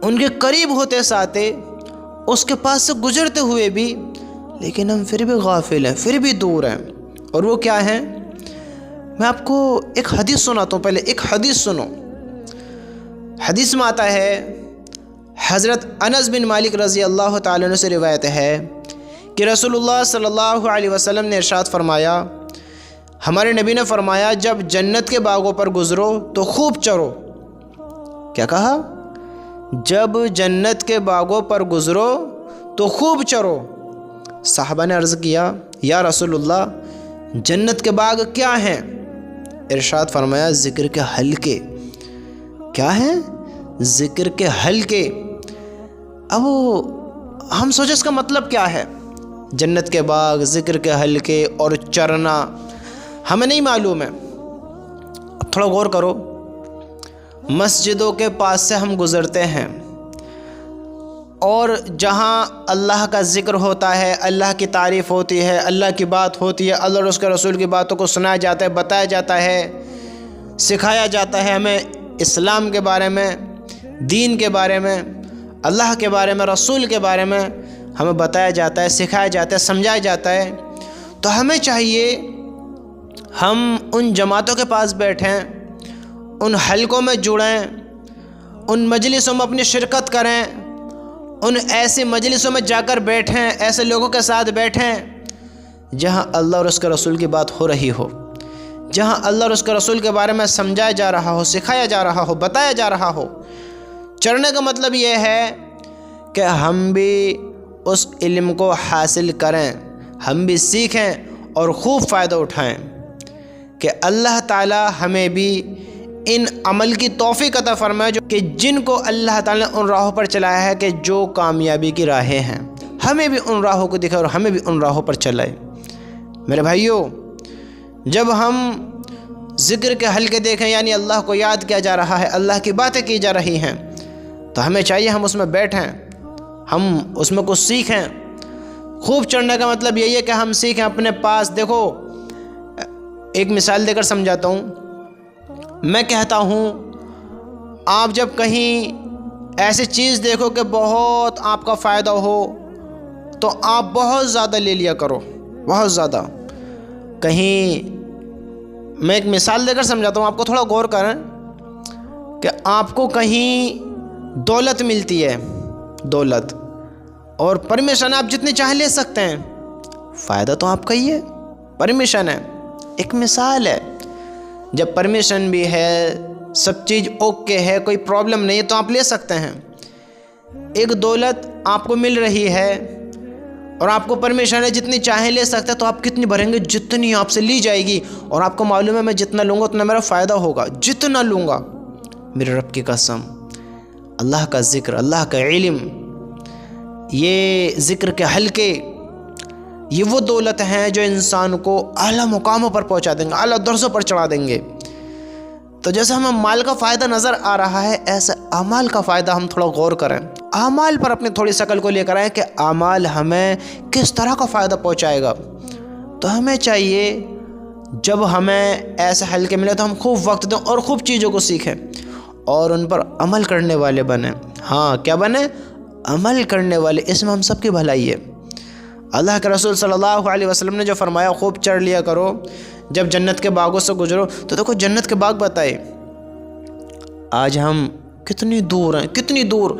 ان کے قریب ہوتے ساتھ اس کے پاس سے گزرتے ہوئے بھی، لیکن ہم پھر بھی غافل ہیں، پھر بھی دور ہیں۔ اور وہ کیا ہیں؟ میں آپ کو ایک حدیث سناتا ہوں، پہلے ایک حدیث سنو۔ حدیث میں آتا ہے، حضرت انس بن مالک رضی اللہ تعالیٰ عنہ سے روایت ہے کہ رسول اللہ صلی اللہ علیہ وسلم نے ارشاد فرمایا، ہمارے نبی نے فرمایا، جب جنت کے باغوں پر گزرو تو خوب چرو۔ کیا کہا؟ جب جنت کے باغوں پر گزرو تو خوب چرو۔ صحابہ نے عرض کیا، یا رسول اللہ جنت کے باغ کیا ہیں؟ ارشاد فرمایا، ذکر کے حلقے۔ کیا ہیں؟ ذکر کے حلقے۔ اب ہم سوچیں اس کا مطلب کیا ہے؟ جنت کے باغ، ذکر کے حلقے اور چرنا ہمیں نہیں معلوم ہے۔ اب تھوڑا غور کرو، مسجدوں کے پاس سے ہم گزرتے ہیں، اور جہاں اللہ کا ذکر ہوتا ہے، اللہ کی تعریف ہوتی ہے، اللہ کی بات ہوتی ہے، اللہ اور اس کے رسول کی باتوں کو سنایا جاتا ہے، بتایا جاتا ہے، سکھایا جاتا ہے ہمیں اسلام کے بارے میں، دین کے بارے میں، اللہ کے بارے میں، رسول کے بارے میں ہمیں بتایا جاتا ہے، سکھایا جاتا ہے، سمجھایا جاتا ہے۔ تو ہمیں چاہیے ہم ان جماعتوں کے پاس بیٹھیں، ان حلقوں میں جڑیں، ان مجلسوں میں اپنی شرکت کریں، ان ایسے مجلسوں میں جا کر بیٹھیں، ایسے لوگوں کے ساتھ بیٹھیں جہاں اللہ اور اس کے رسول کی بات ہو رہی ہو، جہاں اللہ اور اس کے رسول کے بارے میں سمجھایا جا رہا ہو، سکھایا جا رہا ہو، بتایا جا رہا ہو۔ چڑھنے کا مطلب یہ ہے کہ ہم بھی اس علم کو حاصل کریں، ہم بھی سیکھیں اور خوب فائدہ اٹھائیں، کہ اللہ تعالی ہمیں بھی ان عمل کی توفیق عطا فرمائے جو کہ جن کو اللہ تعالیٰ نے ان راہوں پر چلایا ہے کہ جو کامیابی کی راہیں ہیں، ہمیں بھی ان راہوں کو دکھائے اور ہمیں بھی ان راہوں پر چلائے۔ میرے بھائیوں، جب ہم ذکر کے حلقے دیکھیں، یعنی اللہ کو یاد کیا جا رہا ہے، اللہ کی باتیں کی جا رہی ہیں، تو ہمیں چاہیے ہم اس میں بیٹھیں، ہم اس میں کچھ سیکھیں۔ خوب چڑھنے کا مطلب یہی ہے کہ ہم سیکھیں۔ اپنے پاس دیکھو، ایک مثال دے کر سمجھاتا ہوں۔ میں کہتا ہوں آپ جب کہیں ایسی چیز دیکھو کہ بہت آپ کا فائدہ ہو تو آپ بہت زیادہ لے لیا کرو، بہت زیادہ۔ کہیں میں ایک مثال دے کر سمجھاتا ہوں، آپ کو تھوڑا غور کریں کہ آپ کو کہیں دولت ملتی ہے، دولت، اور پرمیشن آپ جتنی چاہیں لے سکتے ہیں، فائدہ تو آپ کا ہی ہے، پرمیشن ہے، ایک مثال ہے۔ جب پرمیشن بھی ہے، سب چیز اوکے ہے، کوئی پرابلم نہیں ہے، تو آپ لے سکتے ہیں۔ ایک دولت آپ کو مل رہی ہے اور آپ کو پرمیشن ہے جتنی چاہیں لے سکتے ہیں، تو آپ کتنی بھریں گے؟ جتنی آپ سے لی جائے گی، اور آپ کو معلوم ہے میں جتنا لوں گا اتنا میرا فائدہ ہوگا، جتنا لوں گا۔ میرے رب کی قسم، اللہ کا ذکر، اللہ کا علم، یہ ذکر کے حلقے، یہ وہ دولت ہیں جو انسان کو اعلیٰ مقاموں پر پہنچا دیں گے، اعلیٰ درجوں پر چڑھا دیں گے۔ تو جیسے ہمیں مال کا فائدہ نظر آ رہا ہے، ایسے اعمال کا فائدہ ہم تھوڑا غور کریں، اعمال پر اپنی تھوڑی شکل کو لے کر آئیں کہ اعمال ہمیں کس طرح کا فائدہ پہنچائے گا۔ تو ہمیں چاہیے جب ہمیں ایسے حلقے ملے تو ہم خوب وقت دیں اور خوب چیزوں کو سیکھیں اور ان پر عمل کرنے والے بنیں۔ ہاں، کیا بنیں؟ عمل کرنے والے، اس میں ہم سب کی بھلائی ہے۔ اللہ کے رسول صلی اللہ علیہ وسلم نے جو فرمایا، خوب چڑھ لیا کرو جب جنت کے باغوں سے گزرو۔ تو دیکھو جنت کے باغ بتائے، آج ہم کتنی دور ہیں، کتنی دور،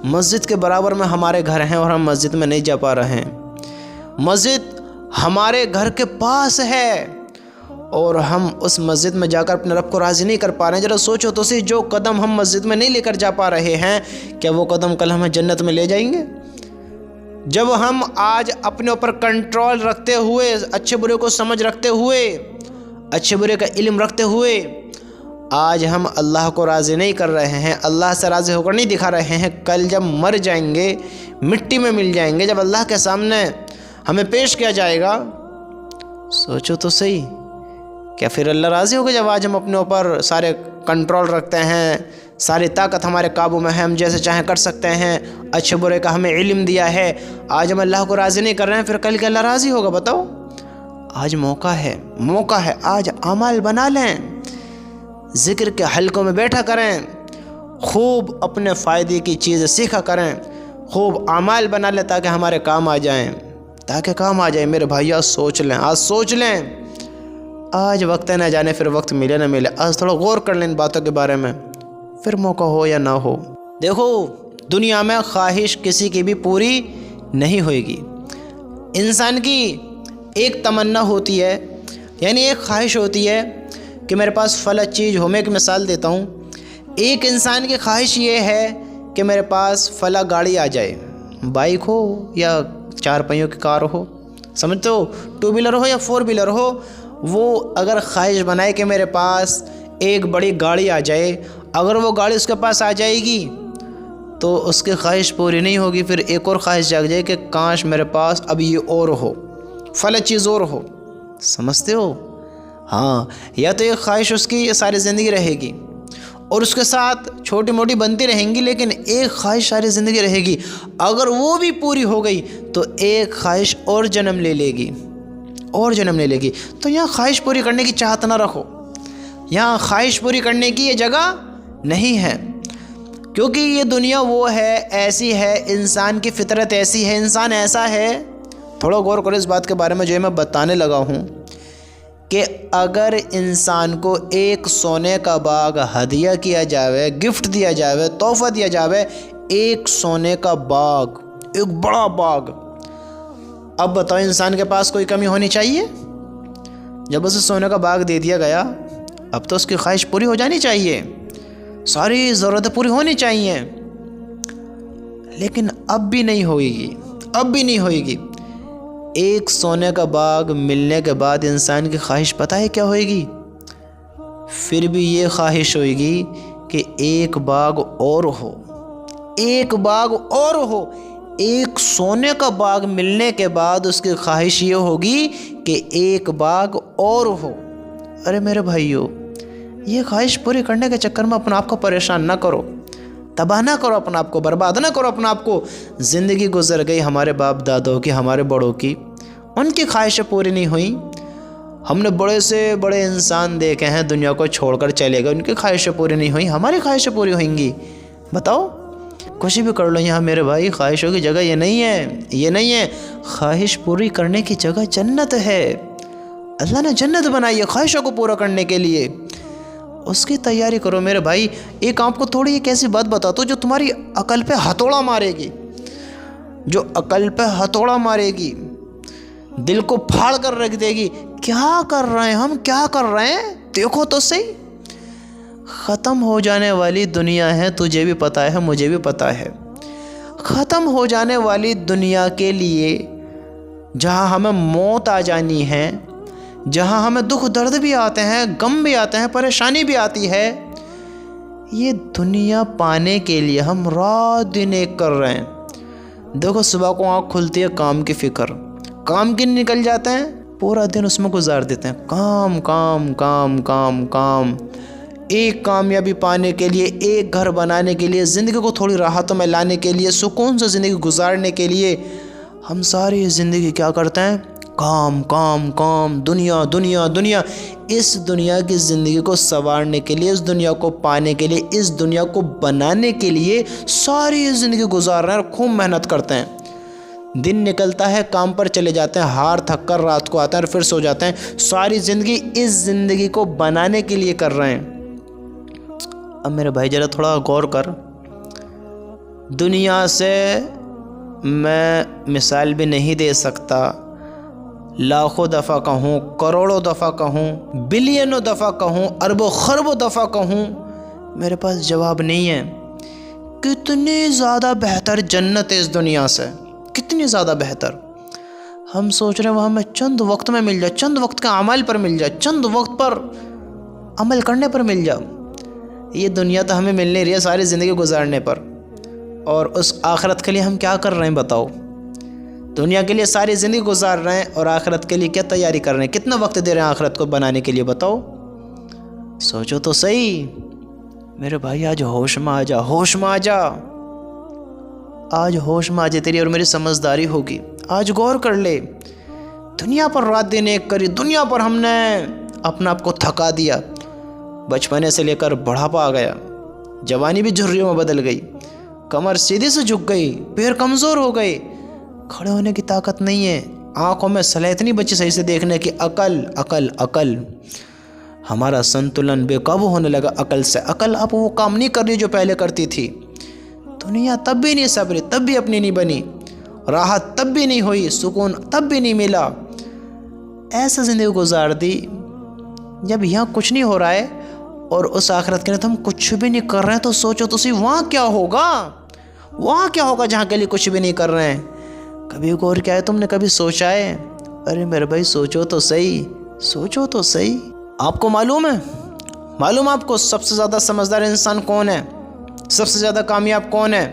مسجد کے برابر میں ہمارے گھر ہیں اور ہم مسجد میں نہیں جا پا رہے ہیں۔ مسجد ہمارے گھر کے پاس ہے اور ہم اس مسجد میں جا کر اپنے رب کو راضی نہیں کر پا رہے ہیں۔ ذرا سوچو تو صحیح، جو قدم ہم مسجد میں نہیں لے کر جا پا رہے ہیں، کیا وہ قدم کل ہمیں جنت میں لے جائیں گے؟ جب ہم آج اپنے اوپر کنٹرول رکھتے ہوئے، اچھے برے کو سمجھ رکھتے ہوئے، اچھے برے کا علم رکھتے ہوئے، آج ہم اللہ کو راضی نہیں کر رہے ہیں، اللہ سے راضی ہو کر نہیں دکھا رہے ہیں، کل جب مر جائیں گے، مٹی میں مل جائیں گے، جب اللہ کے سامنے ہمیں پیش کیا جائے گا، سوچو تو صحیح، کیا پھر اللہ راضی ہوگا؟ جب آج ہم اپنے اوپر سارے کنٹرول رکھتے ہیں، ساری طاقت ہمارے قابو میں ہے، ہم جیسے چاہیں کر سکتے ہیں، اچھے برے کا ہمیں علم دیا ہے، آج ہم اللہ کو راضی نہیں کر رہے ہیں، پھر کل کے اللہ راضی ہوگا؟ بتاؤ۔ آج موقع ہے، موقع ہے، آج اعمال بنا لیں، ذکر کے حلقوں میں بیٹھا کریں، خوب اپنے فائدے کی چیزیں سیکھا کریں، خوب اعمال بنا لیں تاکہ ہمارے کام آ جائیں، تاکہ کام آ جائیں۔ میرے بھائی آج سوچ لیں، آج سوچ لیں، آج وقت نہ جانے پھر وقت ملے نہ ملے، آج تھوڑا غور کر لیں ان باتوں کے بارے میں، پھر موقع ہو یا نہ ہو۔ دیکھو دنیا میں خواہش کسی کی بھی پوری نہیں ہوئے گی۔ انسان کی ایک تمنا ہوتی ہے، یعنی ایک خواہش ہوتی ہے کہ میرے پاس فلاں چیز ہو۔ میں ایک مثال دیتا ہوں، ایک انسان کی خواہش یہ ہے کہ میرے پاس فلاں گاڑی آ جائے، بائک ہو یا چار پہیوں کی کار ہو، سمجھتے ہو، ٹو ویلر ہو یا فور ویلر ہو، وہ اگر خواہش بنائے کہ میرے پاس ایک بڑی گاڑی آ جائے، اگر وہ گاڑی اس کے پاس آ جائے گی تو اس کی خواہش پوری نہیں ہوگی، پھر ایک اور خواہش جاگ جائے کہ کاش میرے پاس اب یہ اور ہو، فلاں چیز اور ہو، سمجھتے ہو؟ ہاں، یا تو ایک خواہش اس کی ساری زندگی رہے گی اور اس کے ساتھ چھوٹی موٹی بنتی رہیں گی، لیکن ایک خواہش ساری زندگی رہے گی، اگر وہ بھی پوری ہو گئی تو ایک خواہش اور جنم لے لے گی، اور جنم لے لے گی۔ تو یہاں خواہش پوری کرنے کی چاہت نہ رکھو، یہاں خواہش پوری کرنے کی یہ جگہ نہیں ہے، کیونکہ یہ دنیا وہ ہے، ایسی ہے، انسان کی فطرت ایسی ہے، انسان ایسا ہے۔ تھوڑا غور کرو اس بات کے بارے میں جو میں بتانے لگا ہوں، کہ اگر انسان کو ایک سونے کا باغ ہدیہ کیا جاوے، گفٹ دیا جاوے، تحفہ دیا جاوے، ایک سونے کا باغ، ایک بڑا باغ، اب بتاؤ انسان کے پاس کوئی کمی ہونی چاہیے؟ جب اسے سونے کا باغ دے دیا گیا، اب تو اس کی خواہش پوری ہو جانی چاہیے، ساری ضرورتیں پوری ہونی چاہیے، لیکن اب بھی نہیں ہوئے گی، اب بھی نہیں ہوئے گی۔ ایک سونے کا باغ ملنے کے بعد انسان کی خواہش پتہ ہے کیا ہوئے گی؟ پھر بھی یہ خواہش ہوئے گی کہ ایک باغ اور ہو، ایک باغ اور ہو۔ ایک سونے کا باغ ملنے کے بعد اس کی خواہش یہ ہوگی کہ ایک باغ اور ہو۔ ارے میرے بھائیو، یہ خواہش پوری کرنے کے چکر میں اپنے آپ کو پریشان نہ کرو، تباہ نہ کرو اپنے آپ کو، برباد نہ کرو اپنے آپ کو۔ زندگی گزر گئی ہمارے باپ دادوں کی، ہمارے بڑوں کی، ان کی خواہشیں پوری نہیں ہوئیں، ہم نے بڑے سے بڑے انسان دیکھے ہیں دنیا کو چھوڑ کر چلے گئے، ان کی خواہشیں پوری نہیں ہوئیں، ہماری خواہشیں پوری ہوئیں گی؟ بتاؤ، کچھ بھی کر لو یہاں میرے بھائی، خواہشوں کی جگہ یہ نہیں ہے، یہ نہیں ہے۔ خواہش پوری کرنے کی جگہ جنت ہے۔ اللہ نے جنت بنائی ہے خواہشوں کو پورا کرنے کے لیے، اس کی تیاری کرو میرے بھائی۔ ایک آپ کو تھوڑی ایک ایسی بات بتاتا ہوں جو تمہاری عقل پہ ہتھوڑا مارے گی، جو عقل پہ ہتھوڑا مارے گی، دل کو پھاڑ کر رکھ دے گی۔ کیا کر رہے ہیں ہم، کیا کر رہے ہیں؟ دیکھو تو صحیح، ختم ہو جانے والی دنیا ہے، تجھے بھی پتہ ہے، مجھے بھی پتہ ہے۔ ختم ہو جانے والی دنیا کے لیے جہاں ہمیں موت آ جانی ہے، جہاں ہمیں دکھ درد بھی آتے ہیں، غم بھی آتے ہیں، پریشانی بھی آتی ہے، یہ دنیا پانے کے لیے ہم رات دن ایک کر رہے ہیں۔ دیکھو صبح کو آنکھ کھلتی ہے، کام کی فکر، کام کی نکل جاتے ہیں، پورا دن اس میں گزار دیتے ہیں، کام کام کام کام کام۔ ایک کامیابی پانے کے لیے، ایک گھر بنانے کے لیے، زندگی کو تھوڑی راحتوں میں لانے کے لیے، سکون سے زندگی گزارنے کے لیے ہم ساری زندگی کیا کرتے ہیں؟ کام کام کام، دنیا دنیا دنیا۔ اس دنیا کی زندگی کو سنوارنے کے لیے، اس دنیا کو پانے کے لیے، اس دنیا کو بنانے کے لیے ساری زندگی گزار رہے ہیں اور خوب محنت کرتے ہیں۔ دن نکلتا ہے، کام پر چلے جاتے ہیں، ہار تھک کر رات کو آتے ہیں اور پھر سو جاتے ہیں۔ ساری زندگی اس زندگی کو بنانے کے لیے کر رہے ہیں۔ اب میرے بھائی ذرا تھوڑا غور کر، دنیا سے میں مثال بھی نہیں دے سکتا، لاکھوں دفعہ کہوں، کروڑوں دفعہ کہوں، بلینوں دفعہ کہوں، اربوں خربوں دفعہ کہوں، میرے پاس جواب نہیں ہے۔ کتنی زیادہ بہتر جنت ہے اس دنیا سے، کتنی زیادہ بہتر۔ ہم سوچ رہے ہیں وہ ہمیں چند وقت میں مل جائے، چند وقت کے عمل پر مل جائے، چند وقت پر عمل کرنے پر مل جائے۔ یہ دنیا تو ہمیں مل نہیں رہی ہے ساری زندگی گزارنے پر، اور اس آخرت کے لیے ہم کیا کر رہے ہیں بتاؤ؟ دنیا کے لیے ساری زندگی گزار رہے ہیں اور آخرت کے لیے کیا تیاری کر رہے ہیں؟ کتنا وقت دے رہے ہیں آخرت کو بنانے کے لیے بتاؤ؟ سوچو تو صحیح میرے بھائی، آج ہوش میں آ جا، ہوش میں آ جا، آج ہوش میں آ جائے، تیری اور میری سمجھداری ہوگی۔ آج غور کر لے، دنیا پر رات دن ایک کری، دنیا پر ہم نے اپنا آپ کو تھکا دیا، بچپنے سے لے کر بڑھاپا آ گیا، جوانی بھی جھریوں میں بدل گئی، کمر سیدھی سے جھک گئی، پیر کمزور ہو گئے، کھڑے ہونے کی طاقت نہیں ہے، آنکھوں میں صلاحیت نہیں بچی صحیح سے دیکھنے کی، عقل عقل عقل، ہمارا سنتولن بے قابو ہونے لگا عقل سے، عقل اب وہ کام نہیں کر رہی جو پہلے کرتی تھی۔ دنیا تب بھی نہیں صبری، تب بھی اپنی نہیں بنی، راحت تب بھی نہیں ہوئی، سکون تب بھی نہیں ملا، ایسا زندگی گزار دی۔ جب یہاں کچھ نہیں ہو رہا ہے اور اس آخرت کے لیے تو ہم کچھ بھی نہیں کر رہے ہیں، تو سوچو تو صحیح وہاں کیا ہوگا، وہاں کیا ہوگا جہاں کے لیے کچھ بھی نہیں کر رہے ہیں؟ کبھی غور کیا ہے تم نے، کبھی سوچا ہے؟ ارے میرے بھائی سوچو تو صحیح، سوچو تو صحیح۔ آپ کو معلوم ہے، معلوم آپ کو سب سے زیادہ سمجھدار انسان کون ہے؟ سب سے زیادہ کامیاب کون ہے؟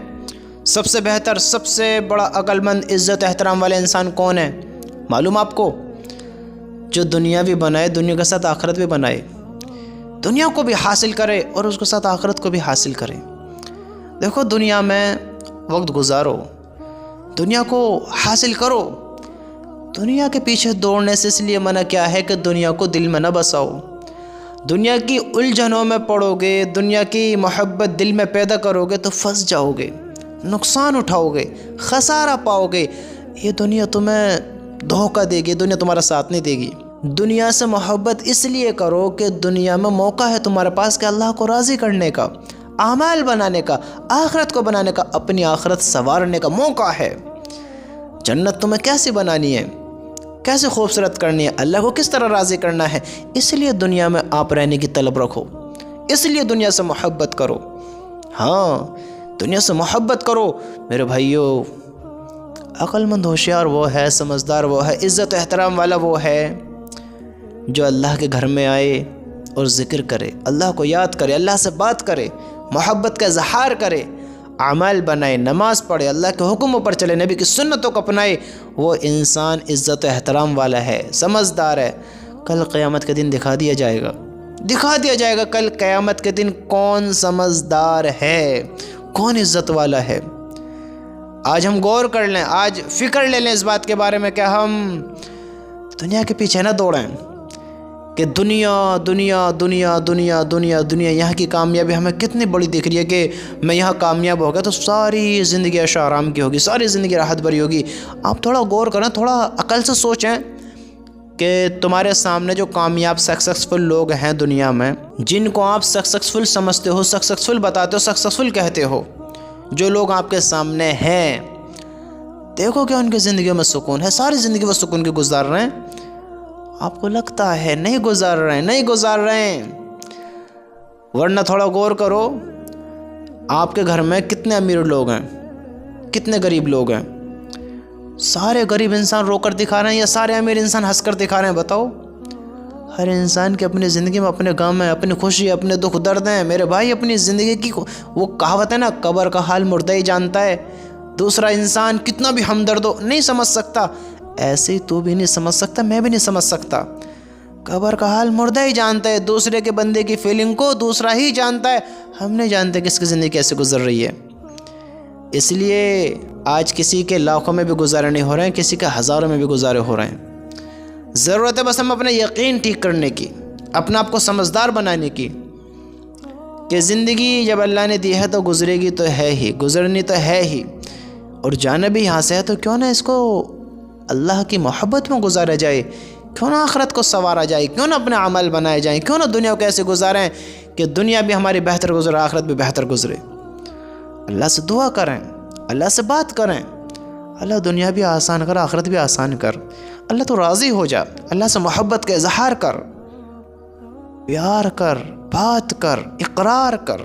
سب سے بہتر، سب سے بڑا عقل مند، عزت احترام والے انسان کون ہے؟ معلوم آپ کو؟ جو دنیا بھی بنائے، دنیا کے ساتھ آخرت بھی بنائے، دنیا کو بھی حاصل کرے اور اس کے ساتھ آخرت کو بھی حاصل کرے۔ دیکھو دنیا میں وقت گزارو، دنیا کو حاصل کرو، دنیا کے پیچھے دوڑنے سے اس لیے منع کیا ہے کہ دنیا کو دل میں نہ بساؤ۔ دنیا کی الجھنوں میں پڑو گے، دنیا کی محبت دل میں پیدا کرو گے تو پھنس جاؤ گے، نقصان اٹھاؤ گے، خسارہ پاؤ گے۔ یہ دنیا تمہیں دھوکہ دے گی، دنیا تمہارا ساتھ نہیں دے گی۔ دنیا سے محبت اس لیے کرو کہ دنیا میں موقع ہے تمہارے پاس کہ اللہ کو راضی کرنے کا، اعمال بنانے کا، آخرت کو بنانے کا، اپنی آخرت سنوارنے کا موقع ہے۔ جنت تمہیں کیسے بنانی ہے، کیسے خوبصورت کرنی ہے، اللہ کو کس طرح راضی کرنا ہے، اس لیے دنیا میں آپ رہنے کی طلب رکھو، اس لیے دنیا سے محبت کرو۔ ہاں دنیا سے محبت کرو میرے بھائیو۔ عقل مند ہوشیار وہ ہے، سمجھدار وہ ہے، عزت و احترام والا وہ ہے جو اللہ کے گھر میں آئے اور ذکر کرے، اللہ کو یاد کرے، اللہ سے بات کرے، محبت کا اظہار کرے، اعمال بنائے، نماز پڑھے، اللہ کے حکموں پر چلے، نبی کی سنتوں کو اپنائے، وہ انسان عزت و احترام والا ہے، سمجھدار ہے۔ کل قیامت کے دن دکھا دیا جائے گا، دکھا دیا جائے گا کل قیامت کے دن کون سمجھدار ہے، کون عزت والا ہے۔ آج ہم غور کر لیں، آج فکر لے لیں اس بات کے بارے میں کہ ہم دنیا کے پیچھے نہ دوڑیں، کہ دنیا دنیا دنیا دنیا دنیا دنیا، یہاں کی کامیابی ہمیں کتنی بڑی دکھ رہی ہے کہ میں یہاں کامیاب ہو گیا تو ساری زندگی عیش و آرام کی ہوگی، ساری زندگی راحت بھری ہوگی۔ آپ تھوڑا غور کریں، تھوڑا عقل سے سوچیں کہ تمہارے سامنے جو کامیاب سکسیسفل لوگ ہیں دنیا میں، جن کو آپ سکسیسفل سمجھتے ہو، سکسیسفل بتاتے ہو، سکسیسفل کہتے ہو، جو لوگ آپ کے سامنے ہیں، دیکھو کہ ان کی زندگیوں میں سکون ہے، ساری زندگی وہ سکون کی گزار رہے ہیں؟ آپ کو لگتا ہے نہیں گزار رہے ہیں، نہیں گزار رہے ہیں، ورنہ تھوڑا غور کرو، آپ کے گھر میں کتنے امیر لوگ ہیں، کتنے غریب لوگ ہیں؟ سارے غریب انسان رو کر دکھا رہے ہیں یا سارے امیر انسان ہنس کر دکھا رہے ہیں؟ بتاؤ۔ ہر انسان کی اپنی زندگی میں اپنے غم ہیں، اپنی خوشی، اپنے دکھ درد ہیں میرے بھائی۔ اپنی زندگی کی وہ کہاوت ہے نا، قبر کا حال مردہ ہی جانتا ہے۔ دوسرا انسان کتنا بھی ہمدرد ہو نہیں سمجھ سکتا، ایسے ہی تو بھی نہیں سمجھ سکتا، میں بھی نہیں سمجھ سکتا۔ قبر کا حال مردہ ہی جانتا ہے، دوسرے کے بندے کی فیلنگ کو دوسرا ہی جانتا ہے، ہم نہیں جانتے کس کی زندگی کیسے گزر رہی ہے۔ اس لیے آج کسی کے لاکھوں میں بھی گزارے نہیں ہو رہے ہیں، کسی کے ہزاروں میں بھی گزارے ہو رہے ہیں۔ ضرورت ہے بس ہم اپنے یقین ٹھیک کرنے کی، اپنے آپ کو سمجھدار بنانے کی، کہ زندگی جب اللہ نے دی ہے تو گزرے گی تو ہے ہی، گزرنی تو ہے ہی، اور جانا بھی یہاں سے ہے، تو کیوں نہ اس کو اللہ کی محبت میں گزارا جائے، کیوں نہ آخرت کو سنوارا جائے، کیوں نہ اپنے عمل بنائے جائیں، کیوں نہ دنیا کو ایسے گزاریں کہ دنیا بھی ہماری بہتر گزرے، آخرت بھی بہتر گزرے۔ اللہ سے دعا کریں، اللہ سے بات کریں، اللہ دنیا بھی آسان کر، آخرت بھی آسان کر، اللہ تو راضی ہو جا، اللہ سے محبت کا اظہار کر، پیار کر، بات کر، اقرار کر،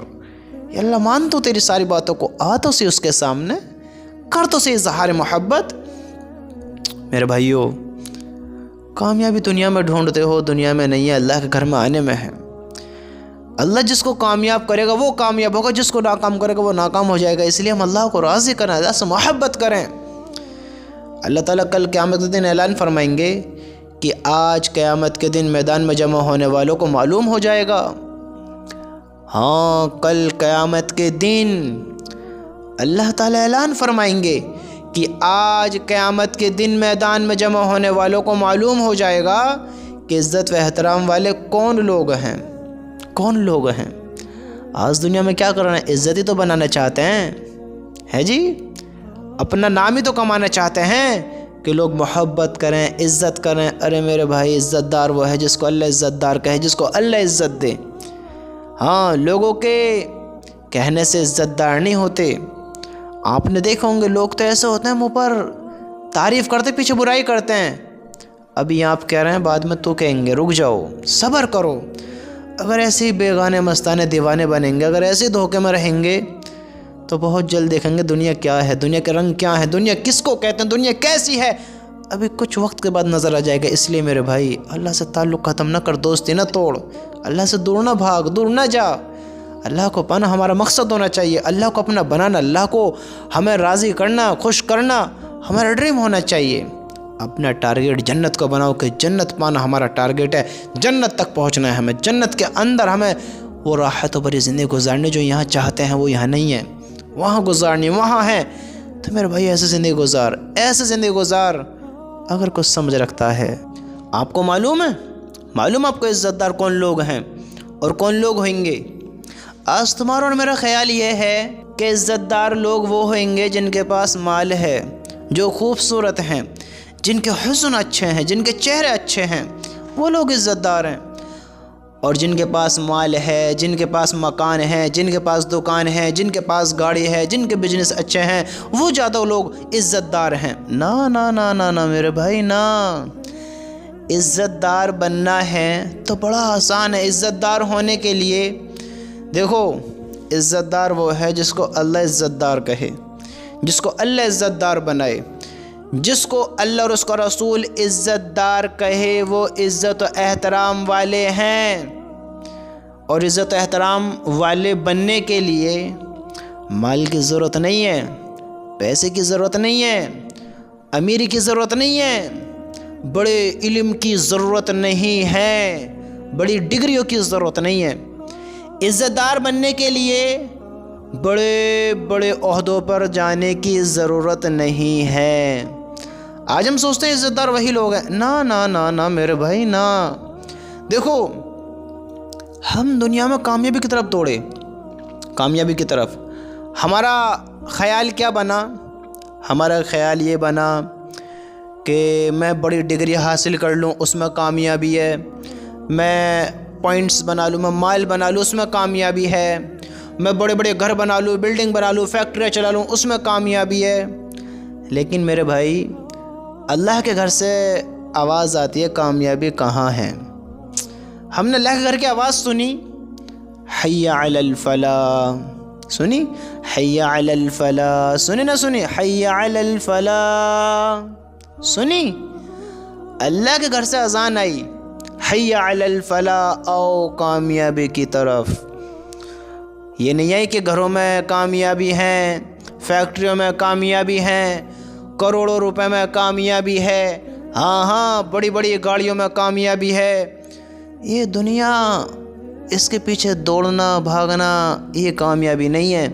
یا اللہ مان تو تیری ساری باتوں کو، آ تو سی اس کے سامنے، کر تو سی اظہار محبت۔ میرے بھائیو، کامیابی دنیا میں ڈھونڈتے ہو، دنیا میں نہیں ہے، اللہ کے گھر میں آنے میں ہے۔ اللہ جس کو کامیاب کرے گا وہ کامیاب ہوگا، جس کو ناکام کرے گا وہ ناکام ہو جائے گا۔ اس لیے ہم اللہ کو راضی کریں، اللہ سے محبت کریں۔ اللہ تعالیٰ کل قیامت کے دن اعلان فرمائیں گے کہ آج قیامت کے دن میدان میں جمع ہونے والوں کو معلوم ہو جائے گا۔ ہاں، کل قیامت کے دن اللہ تعالیٰ اعلان فرمائیں گے کہ آج قیامت کے دن میدان میں جمع ہونے والوں کو معلوم ہو جائے گا کہ عزت و احترام والے کون لوگ ہیں، کون لوگ ہیں۔ آج دنیا میں کیا کر رہے ہیں؟ عزت ہی تو بنانا چاہتے ہیں، ہے جی، اپنا نام ہی تو کمانا چاہتے ہیں کہ لوگ محبت کریں، عزت کریں۔ ارے میرے بھائی، عزت دار وہ ہے جس کو اللہ عزت دار کہے، جس کو اللہ عزت دے۔ ہاں، لوگوں کے کہنے سے عزت دار نہیں ہوتے۔ آپ نے دیکھا ہوں گے لوگ تو ایسے ہوتے ہیں، منہ پر تعریف کرتے پیچھے برائی کرتے ہیں۔ ابھی آپ کہہ رہے ہیں، بعد میں تو کہیں گے، رک جاؤ، صبر کرو۔ اگر ایسے ہی بیگانے مستانے دیوانے بنیں گے، اگر ایسے ہی دھوکے میں رہیں گے تو بہت جلد دیکھیں گے دنیا کیا ہے، دنیا کے رنگ کیا ہے، دنیا کس کو کہتے ہیں، دنیا کیسی ہے، ابھی کچھ وقت کے بعد نظر آ جائے گا۔ اس لیے میرے بھائی، اللہ سے تعلق ختم نہ کر، دوستی نہ توڑ، اللہ سے دور نہ بھاگ، دور نہ جا۔ اللہ کو پانا ہمارا مقصد ہونا چاہیے، اللہ کو اپنا بنانا، اللہ کو ہمیں راضی کرنا، خوش کرنا ہمارا ڈریم ہونا چاہیے۔ اپنا ٹارگیٹ جنت کو بناؤ کہ جنت پانا ہمارا ٹارگیٹ ہے، جنت تک پہنچنا ہے ہمیں، جنت کے اندر ہمیں وہ راحت و بری زندگی گزارنی جو یہاں چاہتے ہیں وہ یہاں نہیں ہے، وہاں گزارنی وہاں ہے۔ تو میرے بھائی، ایسے زندگی گزار، ایسے زندگی گزار اگر کچھ سمجھ رکھتا ہے۔ آپ کو معلوم ہے، معلوم آپ کو عزت دار کون لوگ ہیں اور کون لوگ ہوئیں گے؟ آج تمہارا اور میرا خیال یہ ہے کہ عزت دار لوگ وہ ہوئیں گے جن کے پاس مال ہے، جو خوبصورت ہیں، جن کے حسن اچھے ہیں، جن کے چہرے اچھے ہیں، وہ لوگ عزت دار ہیں۔ اور جن کے پاس مال ہے، جن کے پاس مکان ہے، جن کے پاس دکان ہے، جن کے پاس گاڑی ہے، جن کے بزنس اچھے ہیں، وہ زیادہ لوگ عزت دار ہیں۔ نا نا نا نا نا میرے بھائی، نا، عزت دار بننا ہے تو بڑا آسان ہے۔ عزت دار ہونے کے لیے دیکھو، عزت دار وہ ہے جس کو اللہ عزت دار کہے، جس کو اللہ عزت دار بنائے، جس کو اللہ اور اس کا رسول عزت دار کہے، وہ عزت و احترام والے ہیں۔ اور عزت و احترام والے بننے کے لیے مال کی ضرورت نہیں ہے، پیسے کی ضرورت نہیں ہے، امیری کی ضرورت نہیں ہے، بڑے علم کی ضرورت نہیں ہے، بڑی ڈگریوں کی ضرورت نہیں ہے۔ عزت دار بننے کے لیے بڑے بڑے عہدوں پر جانے کی ضرورت نہیں ہے۔ آج ہم سوچتے ہیں عزت دار وہی لوگ ہیں، نا نا نا نا میرے بھائی، نا۔ دیکھو ہم دنیا میں کامیابی کی طرف دوڑے، کامیابی کی طرف، ہمارا خیال کیا بنا؟ ہمارا خیال یہ بنا کہ میں بڑی ڈگری حاصل کر لوں، اس میں کامیابی ہے، میں پوائنٹس بنا لوں، میں مائل بنا لوں، اس میں کامیابی ہے، میں بڑے بڑے گھر بنا لوں، بلڈنگ بنا لوں، فیکٹریاں چلا لوں، اس میں کامیابی ہے۔ لیکن میرے بھائی اللہ کے گھر سے آواز آتی ہے کامیابی کہاں ہے؟ ہم نے اللہ کے گھر کی آواز سنی، حی علی الفلاح، سنی؟ حی علی الفلاح سنی نہ سنی؟ حی علی الفلاح سنی؟ اللہ کے گھر سے اذان آئی، حی علی الفلاح، آؤ کامیابی کی طرف۔ یہ نہیں ہے کہ گھروں میں کامیابی ہے، فیکٹریوں میں کامیابی ہے، کروڑوں روپے میں کامیابی ہے، ہاں بڑی بڑی گاڑیوں میں کامیابی ہے۔ یہ دنیا، اس کے پیچھے دوڑنا بھاگنا یہ کامیابی نہیں ہے۔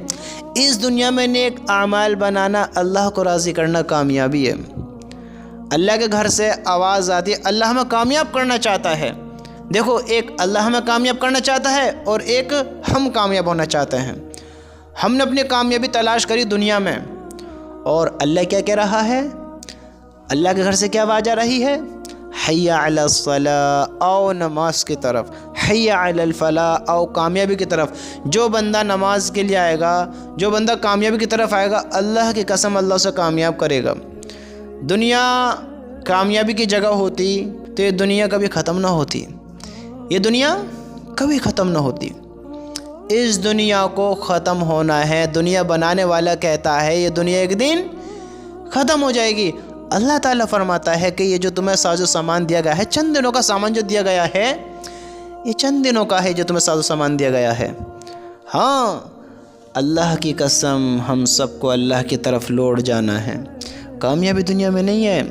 اس دنیا میں نیک اعمال بنانا، اللہ کو راضی کرنا کامیابی ہے۔ اللہ کے گھر سے آواز آتی ہے، اللہ ہمیں کامیاب کرنا چاہتا ہے۔ دیکھو ایک اللہ ہمیں کامیاب کرنا چاہتا ہے اور ایک ہم کامیاب ہونا چاہتے ہیں۔ ہم نے اپنی کامیابی تلاش کری دنیا میں، اور اللہ کیا کہہ رہا ہے؟ اللہ کے گھر سے کیا آواز آ رہی ہے؟ حی علی الصلاح، آؤ نماز کی طرف، حی علی الفلاح، آؤ کامیابی کی طرف۔ جو بندہ نماز کے لیے آئے گا، جو بندہ کامیابی کی طرف آئے گا، اللہ کی قسم اللہ اسے کامیاب کرے گا۔ دنیا کامیابی کی جگہ ہوتی تو یہ دنیا کبھی ختم نہ ہوتی، یہ دنیا کبھی ختم نہ ہوتی۔ اس دنیا کو ختم ہونا ہے، دنیا بنانے والا کہتا ہے یہ دنیا ایک دن ختم ہو جائے گی۔ اللہ تعالیٰ فرماتا ہے کہ یہ جو تمہیں ساز و سامان دیا گیا ہے، چند دنوں کا سامان جو دیا گیا ہے، یہ چند دنوں کا ہے جو تمہیں ساز و سامان دیا گیا ہے۔ ہاں اللہ کی قسم ہم سب کو اللہ کی طرف لوٹ جانا ہے۔ کامیابی دنیا میں نہیں ہے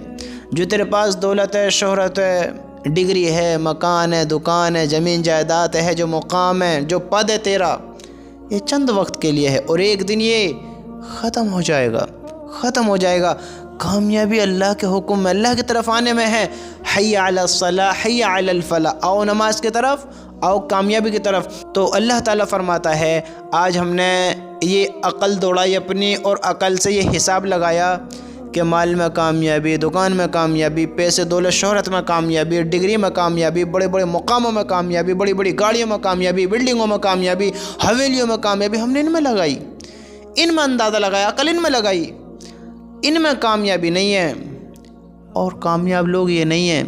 جو تیرے پاس دولت ہے، شہرت ہے، ڈگری ہے، مکان ہے، دکان ہے، زمین جائیداد ہے، جو مقام ہے، جو پد ہے تیرا، یہ چند وقت کے لیے ہے اور ایک دن یہ ختم ہو جائے گا، ختم ہو جائے گا۔ کامیابی اللہ کے حکم میں، اللہ کی طرف آنے میں ہے۔ حی علی الصلاح، حی علی الفلاح، آؤ نماز کی طرف، آؤ کامیابی کی طرف۔ تو اللہ تعالیٰ فرماتا ہے آج ہم نے یہ عقل دوڑائی اپنی، اور عقل سے یہ حساب لگایا کہ مال میں کامیابی، دکان میں کامیابی، پیسے دولت شہرت میں کامیابی، ڈگری میں کامیابی، بڑے بڑے مقاموں میں کامیابی، بڑی بڑی گاڑیوں میں کامیابی، بلڈنگوں میں کامیابی، حویلیوں میں کامیابی، ہم نے ان میں لگائی، ان میں اندازہ لگایا، عقل ان میں لگائی، ان میں کامیابی نہیں ہے۔ اور کامیاب لوگ یہ نہیں ہیں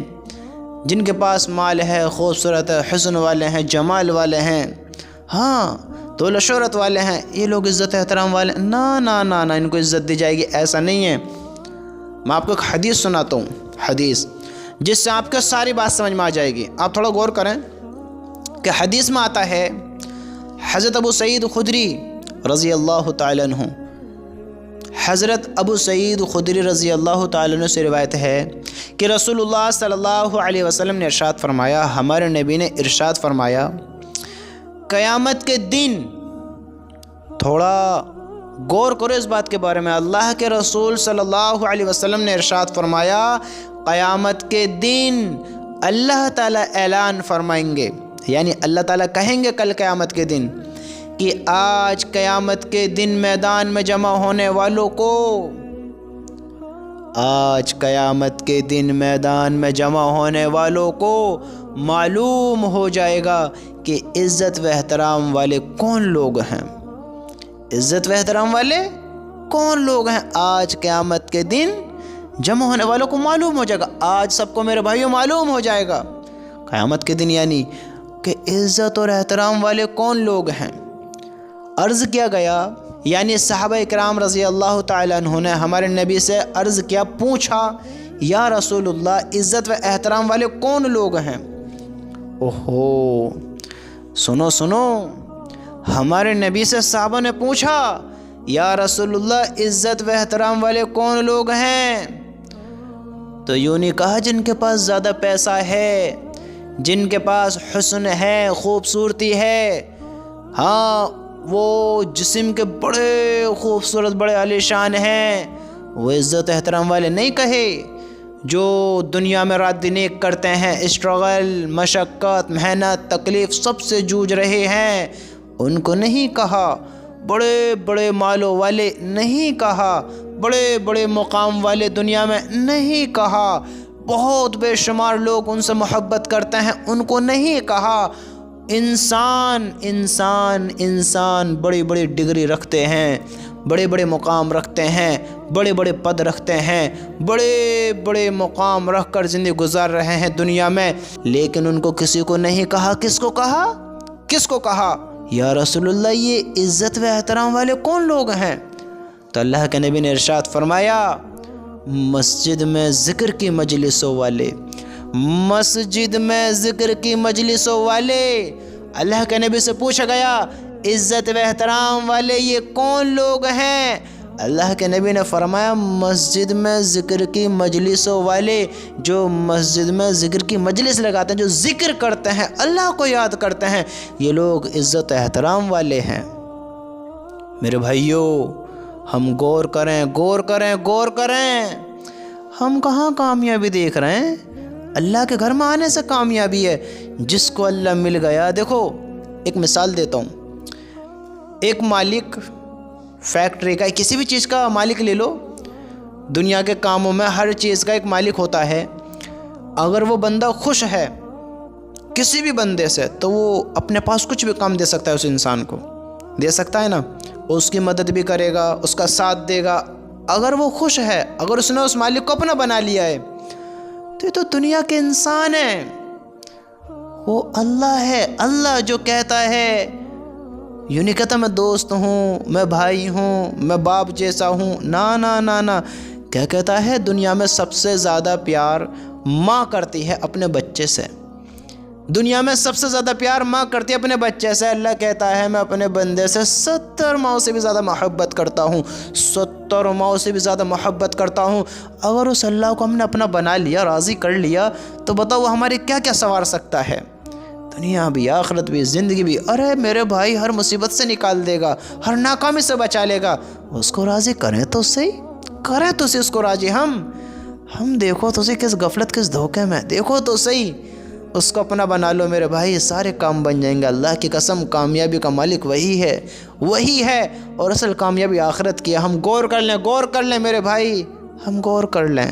جن کے پاس مال ہے، خوبصورت ہے، حسن والے ہیں، جمال والے ہیں، ہاں دولت شہرت والے ہیں، یہ لوگ عزت احترام والے، نہ ان کو عزت دی جائے گی، ایسا نہیں ہے۔ میں آپ کو ایک حدیث سناتا ہوں، حدیث جس سے آپ کو ساری بات سمجھ میں آ جائے گی۔ آپ تھوڑا غور کریں کہ حدیث میں آتا ہے، حضرت ابو سعید خدری رضی اللہ تعالیٰ عنہ، حضرت ابو سعید خدری رضی اللہ تعالیٰ عنہ سے روایت ہے کہ رسول اللہ صلی اللہ علیہ وسلم نے ارشاد فرمایا، ہمارے نبی نے ارشاد فرمایا، قیامت کے دن، تھوڑا غور کرو اس بات کے بارے میں، اللہ کے رسول صلی اللہ علیہ وسلم نے ارشاد فرمایا، قیامت کے دن اللہ تعالیٰ اعلان فرمائیں گے، یعنی اللہ تعالیٰ کہیں گے کل قیامت کے دن کہ آج قیامت کے دن میدان میں جمع ہونے والوں کو، آج قیامت کے دن میدان میں جمع ہونے والوں کو معلوم ہو جائے گا کہ عزت و احترام والے کون لوگ ہیں، عزت و احترام والے کون لوگ ہیں۔ آج قیامت کے دن جمع ہونے والوں کو معلوم ہو جائے گا، آج سب کو میرے بھائیوں معلوم ہو جائے گا قیامت کے دن، یعنی کہ عزت اور احترام والے کون لوگ ہیں۔ عرض کیا گیا، یعنی صحابہ اکرام رضی اللہ تعالیٰ عنہ نے ہمارے نبی سے عرض کیا، پوچھا، یا رسول اللہ عزت و احترام والے کون لوگ ہیں؟ اوہو، سنو، ہمارے نبی سے صحابہ نے پوچھا، یا رسول اللہ عزت و احترام والے کون لوگ ہیں؟ تو یوں نہیں کہا جن کے پاس زیادہ پیسہ ہے، جن کے پاس حسن ہے، خوبصورتی ہے، ہاں وہ جسم کے بڑے خوبصورت، بڑے عالی شان ہیں، وہ عزت احترام والے نہیں کہے، جو دنیا میں رات دن ایک کرتے ہیں، اسٹرگل، مشقت، محنت، تکلیف سب سے جوجھ رہے ہیں، ان کو نہیں کہا، بڑے بڑے مالوں والے نہیں کہا، بڑے بڑے مقام والے دنیا میں نہیں کہا، بہت بے شمار لوگ ان سے محبت کرتے ہیں، ان کو نہیں کہا، انسان انسان انسان بڑی بڑی ڈگری رکھتے ہیں، بڑے بڑے مقام رکھتے ہیں، بڑے بڑے پد رکھتے ہیں، بڑے بڑے مقام رکھ کر زندگی گزار رہے ہیں دنیا میں، لیکن ان کو کسی کو نہیں کہا۔ کس کو کہا؟ کس کو کہا؟ یا رسول اللہ یہ عزت و احترام والے کون لوگ ہیں؟ تو اللہ کے نبی نے ارشاد فرمایا، مسجد میں ذکر کی مجلسوں والے، مسجد میں ذکر کی مجلسوں والے۔ اللہ کے نبی سے پوچھا گیا عزت و احترام والے یہ کون لوگ ہیں؟ اللہ کے نبی نے فرمایا مسجد میں ذکر کی مجلسوں والے، جو مسجد میں ذکر کی مجلس لگاتے ہیں، جو ذکر کرتے ہیں، اللہ کو یاد کرتے ہیں، یہ لوگ عزت و احترام والے ہیں۔ میرے بھائیوں، ہم غور کریں، غور کریں، غور کریں، ہم کہاں کامیابی دیکھ رہے ہیں؟ اللہ کے گھر میں آنے سے کامیابی ہے۔ جس کو اللہ مل گیا، دیکھو ایک مثال دیتا ہوں، ایک مالک فیکٹری کا، کسی بھی چیز کا مالک لے لو، دنیا کے کاموں میں ہر چیز کا ایک مالک ہوتا ہے۔ اگر وہ بندہ خوش ہے کسی بھی بندے سے تو وہ اپنے پاس کچھ بھی کام دے سکتا ہے، اس انسان کو دے سکتا ہے نا، اس کی مدد بھی کرے گا، اس کا ساتھ دے گا۔ اگر وہ خوش ہے، اگر اس نے اس مالک کو اپنا بنا لیا ہے، تو یہ تو دنیا کے انسان ہیں، وہ اللہ ہے۔ اللہ جو کہتا ہے، یوں نہیں کہتا میں دوست ہوں، میں بھائی ہوں، میں باپ جیسا ہوں، نا نا نا نا، کیا کہتا ہے؟ دنیا میں سب سے زیادہ پیار ماں کرتی ہے اپنے بچے سے، دنیا میں سب سے زیادہ پیار ماں کرتی ہے اپنے بچے سے۔ اللہ کہتا ہے میں اپنے بندے سے 70 ماؤں سے بھی زیادہ محبت کرتا ہوں، 70 ماؤں سے بھی زیادہ محبت کرتا ہوں۔ اگر اس اللہ کو ہم نے اپنا بنا لیا، راضی کر لیا، تو بتاؤ وہ ہماری کیا کیا سنوار سکتا ہے؟ دنیا بھی، آخرت بھی، زندگی بھی۔ ارے میرے بھائی ہر مصیبت سے نکال دے گا، ہر ناکامی سے بچا لے گا۔ اس کو راضی کریں تو صحیح، کریں تو صحیح اس کو راضی۔ ہم دیکھو تو صحیح کس غفلت، کس دھوکے میں، دیکھو تو صحیح، اس کو اپنا بنا لو میرے بھائی، سارے کام بن جائیں گے۔ اللہ کی قسم کامیابی کا مالک وہی ہے، وہی ہے، اور اصل کامیابی آخرت کی ہے۔ ہم غور کر لیں، غور کر لیں میرے بھائی، ہم غور کر لیں۔